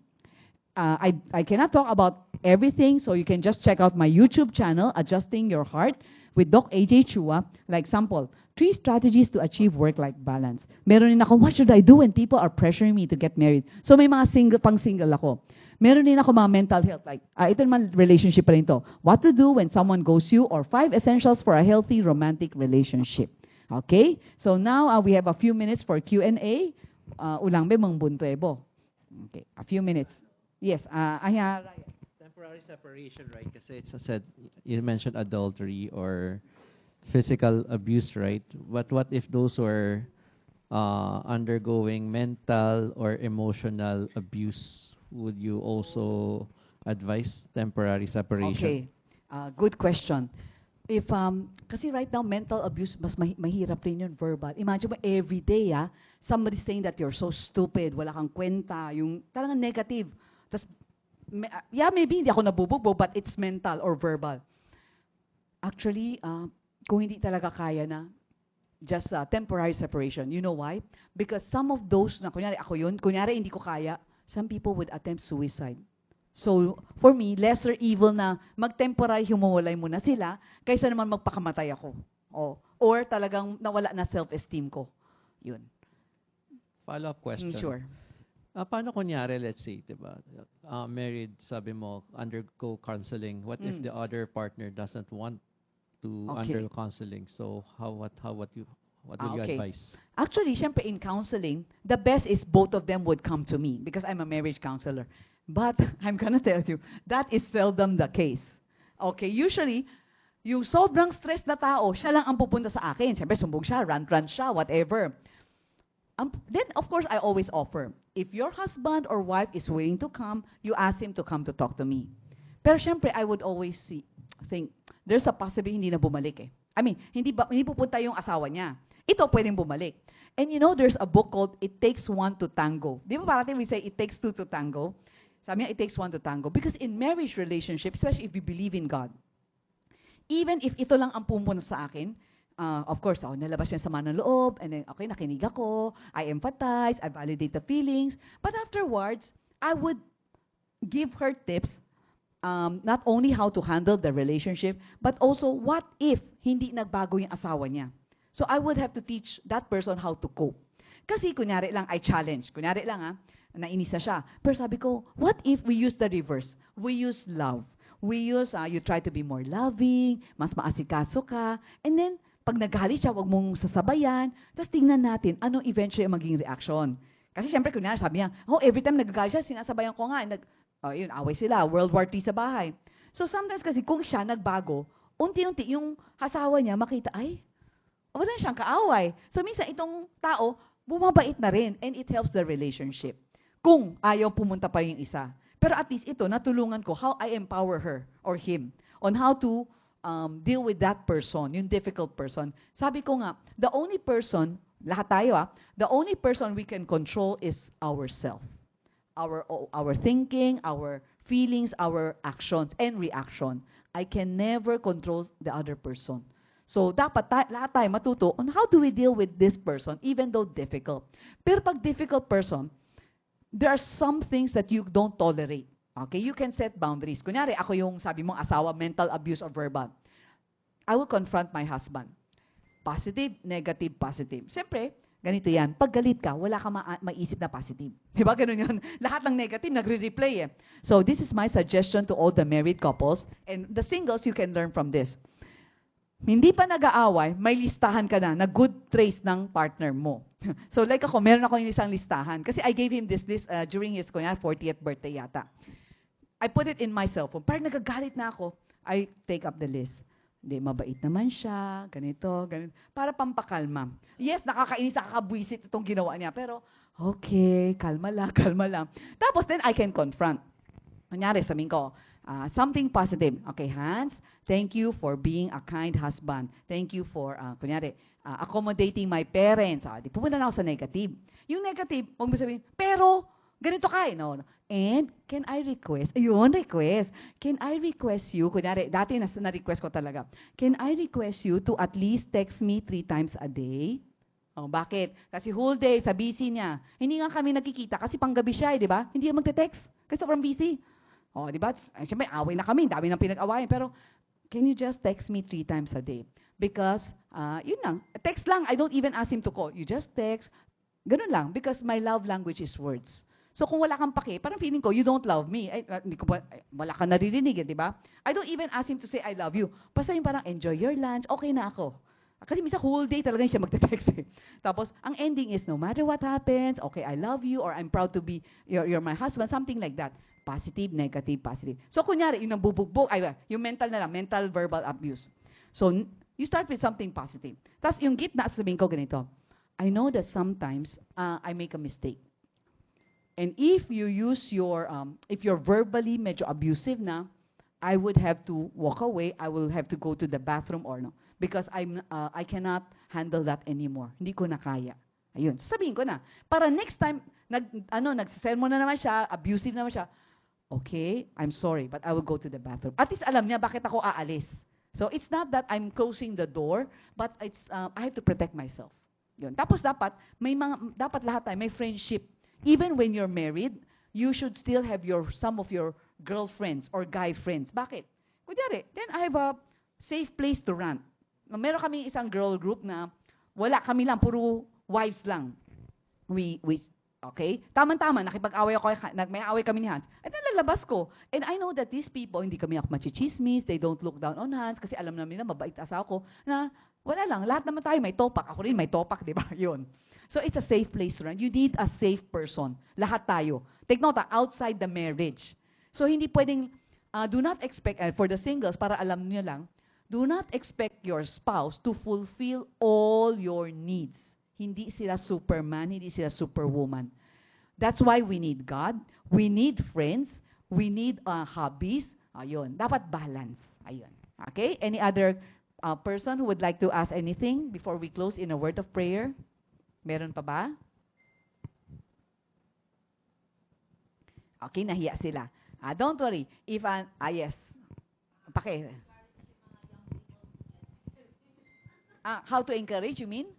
I cannot talk about everything, so you can just check out my YouTube channel, Adjusting Your Heart, with Doc AJ Chua. Like example, 3 strategies to achieve work-life balance. Meron din ako, what should I do when people are pressuring me to get married? So may mga pang-single ako. Meron din ako mga mental health, like, ito naman relationship pa rin to. What to do when someone ghosts you, or 5 essentials for a healthy romantic relationship. Okay? So now, we have a few minutes for Q&A. Ulang be mang buntuebo. Okay, a few minutes. Yes, Ryan. Temporary separation, right? Kasi it's said, you mentioned adultery or physical abuse, right? But what if those who are undergoing mental or emotional abuse? Would you also advise temporary separation? Okay, good question. If kasi right now mental abuse mas mahirap rin yun, verbal. Imagine mo every day somebody saying that you're so stupid, wala kang kwenta, yung talagang negative. Tas maybe hindi ako nabubugbo, but it's mental or verbal. Actually, kung hindi talaga kaya na, just temporary separation. You know why? Because some of those na, kunyari ako yun, kunyari hindi ko kaya, some people would attempt suicide. So, for me, lesser evil na mag-temporary humuwalay muna sila kaysa naman magpakamatay ako. Or talagang nawala na self-esteem ko. Yun. Follow-up question. Sure. Paano kunyari, let's say, diba, married, sabi mo, undergo counseling. What if the other partner doesn't want to undergo counseling? So, what will you advise? Actually, syempre in counseling, the best is both of them would come to me because I'm a marriage counselor. But I'm gonna tell you, that is seldom the case. Okay, usually, yung sobrang stress na tao, siya lang ang pupunta sa akin. Syempre, sumbong siya, rant siya, whatever. Then, of course, I always offer. If your husband or wife is willing to come, you ask him to come to talk to me. Pero syempre, I would always think, there's a possibility hindi na bumalik eh. I mean, hindi pupunta yung asawa niya. Ito pwedeng bumalik. And you know, there's a book called It Takes One to Tango. Di ba parating we say, it takes 2 to tango? Sabi niya, it takes 1 to tango. Because in marriage relationship, especially if you believe in God, even if ito lang ang pumunta sa akin, of course, nalabas niya sama ng loob, and then, okay, nakinig ako, I empathize, I validate the feelings, but afterwards, I would give her tips, not only how to handle the relationship, but also, what if hindi nagbago yung asawa niya? So I would have to teach that person how to cope. Kasi kunyari lang, I challenge. Kunyari lang nainis na siya. Pero sabi ko, what if we use the reverse? We use love. We use, you try to be more loving, mas maasikaso ka, and then, pag nagalit siya, wag mong sasabayan, tapos tingnan natin, ano eventually ang maging reaction. Kasi syempre, kunyari, sabi niya, every time nagagalit siya, sinasabayan ko nga, yun, away sila, World War III sa bahay. So sometimes kasi, kung siya nagbago, unti-unti, yung asawa niya makita, ay, wala siyang kaaway. So minsan, itong tao, bumabait na rin, and it helps the relationship. Kung ayaw pumunta pa rin yung isa. Pero at least ito, natulungan ko how I empower her or him on how to deal with that person, yung difficult person. Sabi ko nga, the only person, lahat tayo the only person we can control is ourselves. Our thinking, our feelings, our actions and reaction. I can never control the other person. So, dapat lahat tayo matuto on how do we deal with this person, even though difficult. Pero pag difficult person, there are some things that you don't tolerate. Okay? You can set boundaries. Kunyari, ako yung sabi mong asawa, mental abuse or verbal. I will confront my husband. Positive, negative, positive. Siyempre, ganito yan. Pag galit ka, wala ka maisip na positive. Diba? Ganun yun. Lahat ng negative, nagre-replay eh. So, this is my suggestion to all the married couples. And the singles, you can learn from this. Hindi pa nag-aaway, may listahan ka na good traits ng partner mo. So like ako, meron ako yung isang listahan. Kasi I gave him this during his 40th birthday yata. I put it in my cell phone. Parang nagagalit na ako, I take up the list. Hindi, mabait naman siya, ganito. Para pampakalma. Yes, nakakainis, nakakabwisit itong ginawa niya. Pero, okay, kalma lang. Tapos then I can confront. Kunyari, sabihin ko, something positive. Okay, Hans, thank you for being a kind husband. Thank you for, accommodating my parents. Di pupunta na ako sa negative. Yung negative, huwag mo sabihin, pero, ganito ka, no? And, can I request? Ayun, request. Can I request you, kunyari, dati na-request ko talaga, can I request you to at least text me 3 times a day? Oh, bakit? Kasi whole day, sa busy niya. Hindi nga kami nagkikita kasi panggabi siya, di ba? Hindi niya magte-text kasi sobrang busy. Oh, di ba? Siyempre, away na kami, dami nang pinag-awayan. Pero, can you just text me 3 times a day? Because, yun lang. Text lang. I don't even ask him to call. You just text. Ganun lang. Because my love language is words. So, kung wala kang pake, parang feeling ko, you don't love me. Wala kang naririnig, di ba? I don't even ask him to say, I love you. Basta yung parang, enjoy your lunch, okay na ako. Kasi minsan whole day talaga siya magte-text eh. Tapos, ang ending is, no matter what happens, okay, I love you, or I'm proud to be, you're my husband, something like that. Positive, negative, positive. So, kunyari, yung nabubugbog, yung mental na lang, mental verbal abuse. So, you start with something positive. Tapos, yung gitna, sabihin ko ganito, I know that sometimes, I make a mistake. And if you use if you're verbally medyo abusive na, I would have to walk away, I will have to go to the bathroom or no. Because I cannot handle that anymore. Hindi ko na kaya. Ayun, sabihin ko na. Para next time, nagsisermon na naman siya, abusive naman siya, okay, I'm sorry, but I will go to the bathroom. At least alam niya bakit ako aalis. So it's not that I'm closing the door, but it's I have to protect myself. Yun. Tapos dapat lahat tayo may friendship. Even when you're married, you should still have some of your girlfriends or guy friends. Bakit? Kunyari, then I have a safe place to rant. Meron kaming isang girl group na wala kami lang, puro wives lang. Okay? Tama-tama, nakipag-away ako, may away kami ni Hans. At nalalabas ko. And I know that these people, hindi kami ako machichismis, they don't look down on Hans, kasi alam namin na mabait asawa ko, na wala lang, lahat naman tayo may topak. Ako rin may topak, di ba? Yun. So it's a safe place to run. You need a safe person. Lahat tayo. Take note, outside the marriage. So hindi pwedeng, do not expect, for the singles, para alam niyo lang, do not expect your spouse to fulfill all your needs. Hindi sila superman, hindi sila superwoman. That's why we need God, we need friends, we need hobbies. Ayun, dapat balance. Ayun. Okay? Any other person who would like to ask anything before we close in a word of prayer? Meron pa ba? Okay, nahiya sila. Don't worry. If yes. Pake. How to encourage, you mean?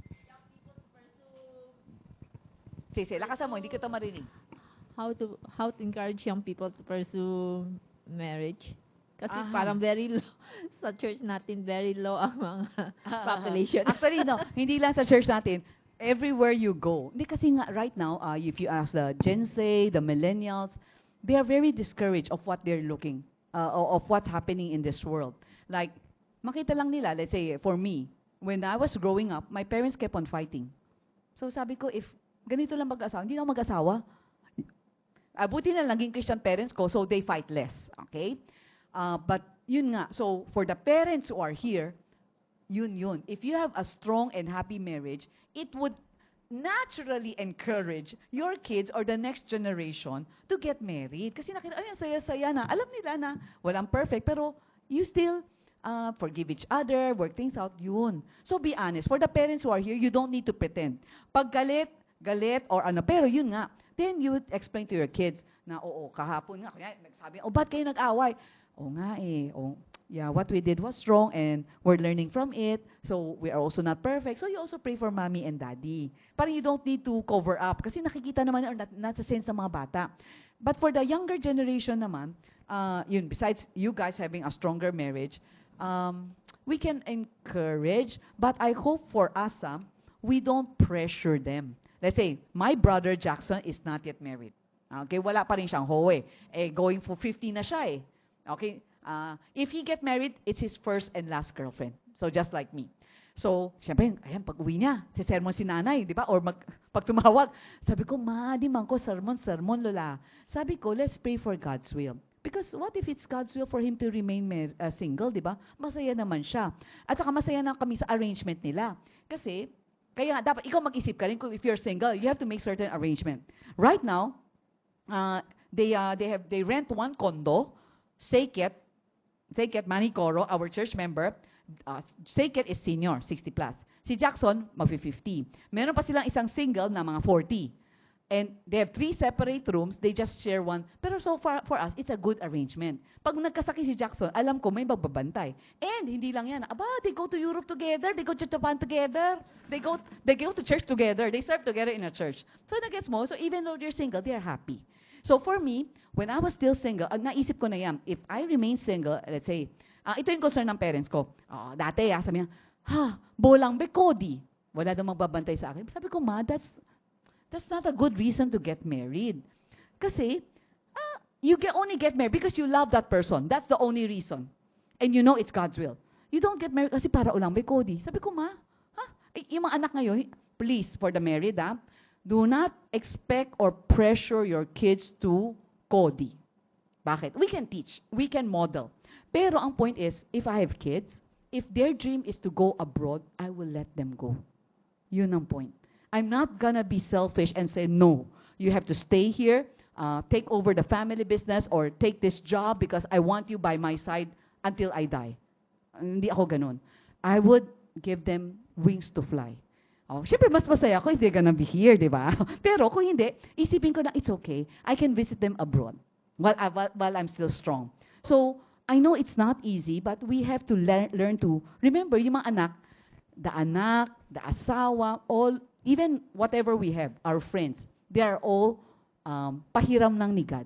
Sige, lakasan mo, hindi kita marinig. How to encourage young people to pursue marriage? Kasi Aha. parang very low. Sa church natin, very low ang mga population. Actually, no, hindi lang sa church natin. Everywhere you go. Hindi kasi nga, right now, if you ask the Gen Z, the millennials, they are very discouraged of what they're looking, of what's happening in this world. Like, makita lang nila, let's say, for me, when I was growing up, my parents kept on fighting. So sabi ko, if ganito lang mag-asawa, hindi na ako mag-asawa. Buti na naging Christian parents ko, so they fight less. Okay? But yun nga, so for the parents who are here, yun. If you have a strong and happy marriage, it would naturally encourage your kids or the next generation to get married. Kasi nakita, ay, ang saya-saya na. Alam nila na walang perfect, pero you still forgive each other, work things out, yun. So be honest. For the parents who are here, you don't need to pretend. Pag galit, or ano, pero yun nga, then you would explain to your kids na, oo, kahapon nga, kaya nagsabi, ba't kayo nag-away? Oo nga yeah, what we did was wrong and we're learning from it. So we are also not perfect. So you also pray for mommy and daddy. Parang you don't need to cover up kasi nakikita naman or nasa sense ng mga bata. But for the younger generation naman, yun, besides you guys having a stronger marriage, we can encourage, but I hope for us, we don't pressure them. Let's say, my brother Jackson is not yet married. Okay, wala pa rin siyang hoe. Going for 50 na siya eh. Okay, if he get married, it's his first and last girlfriend. So just like me. So, siyempre, ayan, pag uwi niya, si sermon si nanay, di ba? Or pag tumawag, sabi ko, di man ko, sermon, lola. Sabi ko, let's pray for God's will. Because what if it's God's will for him to remain single, di ba? Masaya naman siya. At saka masaya na kami sa arrangement nila. Kasi, kaya nga, dapat ikaw mag-isip ka rin kung if you're single, you have to make certain arrangement. Right now, they rent one condo, Seket Manicoro, our church member, Seket is senior, 60 plus. Si Jackson, mag-50. Meron pa silang isang single na mga 40. And they have 3 separate rooms, they just share one. Pero so far, for us, it's a good arrangement. Pag nagkasakit si Jackson, alam ko may magbabantay. And hindi lang yan, they go to Europe together, they go to Japan together, they go to church together, they serve together in a church. So nagets mo, so even though they're single, they're happy. So for me, when I was still single, naisip ko na yan, if I remain single, let's say, ito yung concern ng parents ko. Dati, sabi niya, bolang be Cody. Wala daw magbabantay sa akin. Sabi ko, Ma, that's not a good reason to get married. Kasi, you only get married because you love that person. That's the only reason. And you know it's God's will. You don't get married kasi para ulang be Cody. Sabi ko, Ma, yung mga anak ngayon, please, for the married, do not expect or pressure your kids to Cody. Bakit? We can teach. We can model. Pero ang point is, if I have kids, if their dream is to go abroad, I will let them go. Yun ang point. I'm not gonna be selfish and say, no, you have to stay here, take over the family business, or take this job because I want you by my side until I die. Hindi ako ganun. I would give them wings to fly. Siyempre, mas masaya ako if they're gonna be here, di ba? Pero kung hindi, isipin ko na it's okay. I can visit them abroad while I'm still strong. So, I know it's not easy, but we have to learn to remember yung mga anak, the asawa, all, even whatever we have, our friends, they are all pahiram lang ni God.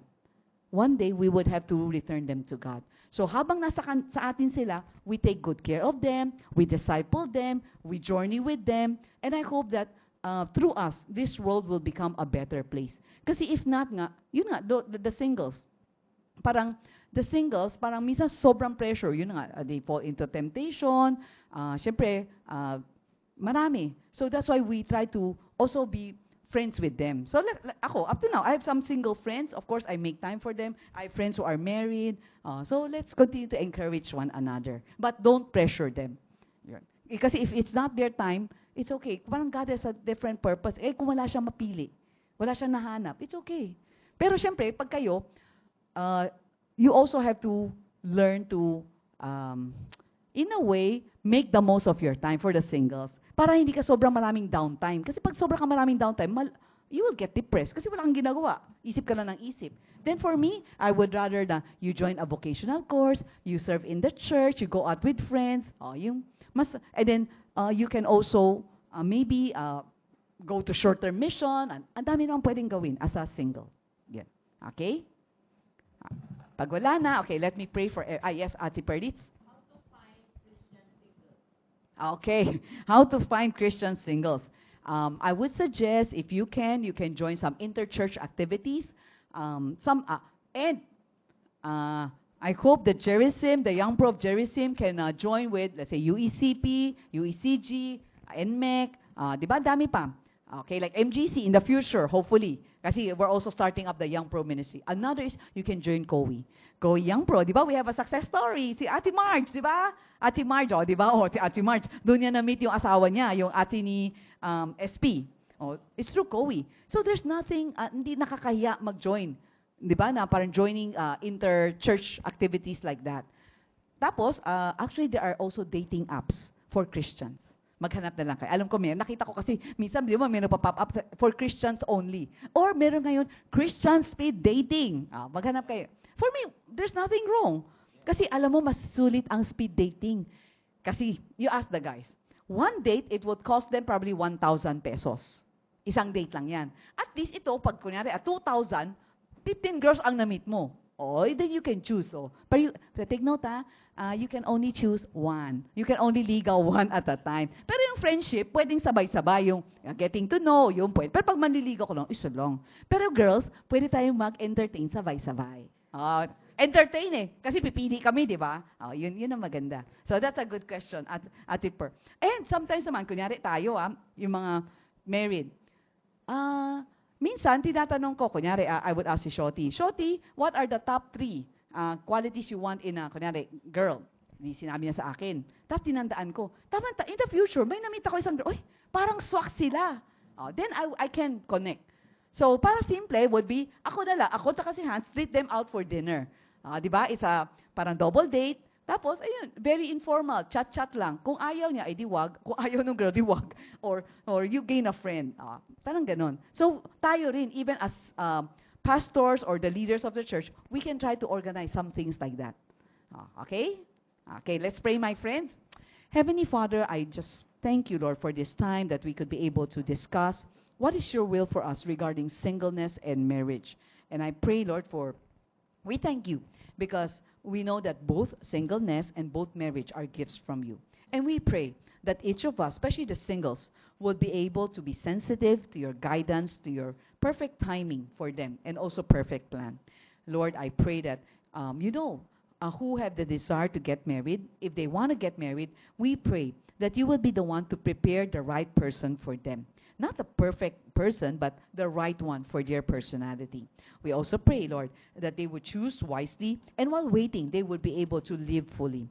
One day, we would have to return them to God. So habang sa atin sila, we take good care of them, we disciple them, we journey with them, and I hope that through us, this world will become a better place. Kasi if not nga, yun nga, the singles, parang minsan sobrang pressure, yun nga, they fall into temptation, syempre, marami. So that's why we try to also be friends with them. So ako, up to now, I have some single friends. Of course, I make time for them. I have friends who are married. So let's continue to encourage one another. But don't pressure them. Kasi if it's not their time, it's okay. Parang God has a different purpose. Kung wala siyang mapili, wala siyang nahanap, it's okay. Pero syempre, pag kayo, you also have to learn to, in a way, make the most of your time for the singles. Para hindi ka sobrang maraming downtime. Kasi pag sobrang ka maraming downtime, you will get depressed kasi wala kang ginagawa. Isip ka lang ng isip. Then for me, I would rather na you join a vocational course, you serve in the church, you go out with friends, and then you can also maybe go to short-term mission. Ang dami naman pwedeng gawin as a single. Yeah. Okay? Pag wala na, okay, let me pray for, yes, Ate Perditz. Okay, how to find Christian singles. I would suggest if you can join some interchurch activities. And I hope that Jerisim, the Young Pro of Jerisim, can join with, let's say, UECP, UECG, NMEC, di ba? Dami pa. Okay, like MGC in the future, hopefully. Kasi we're also starting up the Young Pro ministry. Another is you can join COE. COE Young Pro, di ba? We have a success story. Si Ate Marge, di ba? Ate Marge, di ba? Si Ate Marge, doon niya na-meet yung asawa niya, yung ate ni SP. It's through COE. So there's nothing, hindi nakakahiya mag-join. Di ba? Na parang joining inter-church activities like that. Tapos, actually, there are also dating apps for Christians. Maghanap na lang kayo. Alam ko, nakita ko kasi, minsan, di ba, may nagpa-pop up for Christians only. Or meron ngayon, Christian speed dating. Maghanap kayo. For me, there's nothing wrong. Kasi alam mo, mas sulit ang speed dating. Kasi, you ask the guys, one date, it would cost them probably 1,000 pesos. Isang date lang yan. At least ito, pag kunyari, at 2,000, 15 girls ang na-meet mo. Then you can choose. Pero take note, you can only choose one. You can only ligaw one at a time. Pero yung friendship, pwedeng sabay-sabay. Yung getting to know, yung pwede. Pero pag manliligaw ko lang, isa lang. Pero girls, pwede tayong mag-entertain sabay-sabay. Entertain kasi pipili kami, di ba? Yun ang maganda. So that's a good question, Ate Per. And sometimes naman, kunyari tayo, yung mga married. Minsan, tinatanong ko, kunyari, I would ask si Shoti, Shoti, what are the top 3 qualities you want in a, kunyari, girl? Sinabi niya sa akin. Tapos tinandaan ko, in the future, may namita ko isang girl, parang swak sila. Then I can connect. So, para simple would be, ako tsaka si Hans, treat them out for dinner. Di ba? It's a parang double date. Tapos, ayun, very informal, chat-chat lang. Kung ayaw niya, ay diwag. Kung ayaw ng girl, diwag. Or you gain a friend. Parang ganon. So, tayo rin, even as pastors or the leaders of the church, we can try to organize some things like that. Okay? Okay, let's pray, my friends. Heavenly Father, I just thank you, Lord, for this time that we could be able to discuss what is your will for us regarding singleness and marriage. And I pray, Lord, we thank you because we know that both singleness and both marriage are gifts from you. And we pray that each of us, especially the singles, would be able to be sensitive to your guidance, to your perfect timing for them, and also perfect plan. Lord, I pray that, who have the desire to get married, if they want to get married, we pray that you will be the one to prepare the right person for them. Not the perfect person, but the right one for their personality. We also pray, Lord, that they would choose wisely, and while waiting, they would be able to live fully.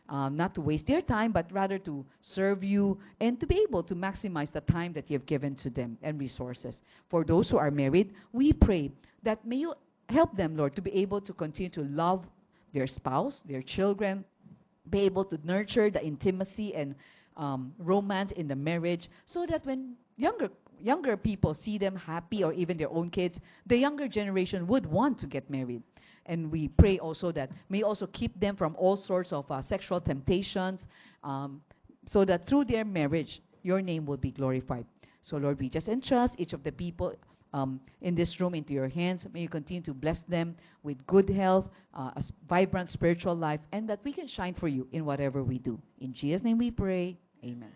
Not to waste their time, but rather to serve you and to be able to maximize the time that you have given to them and resources. For those who are married, we pray that may you help them, Lord, to be able to continue to love their spouse, their children, be able to nurture the intimacy and romance in the marriage, so that when younger people see them happy, or even their own kids, the younger generation would want to get married. And we pray also that may also keep them from all sorts of sexual temptations, so that through their marriage, your name will be glorified. So Lord, we just entrust each of the people in this room into your hands. May you continue to bless them with good health, a vibrant spiritual life, and that we can shine for you in whatever we do. In Jesus' name we pray. Amen.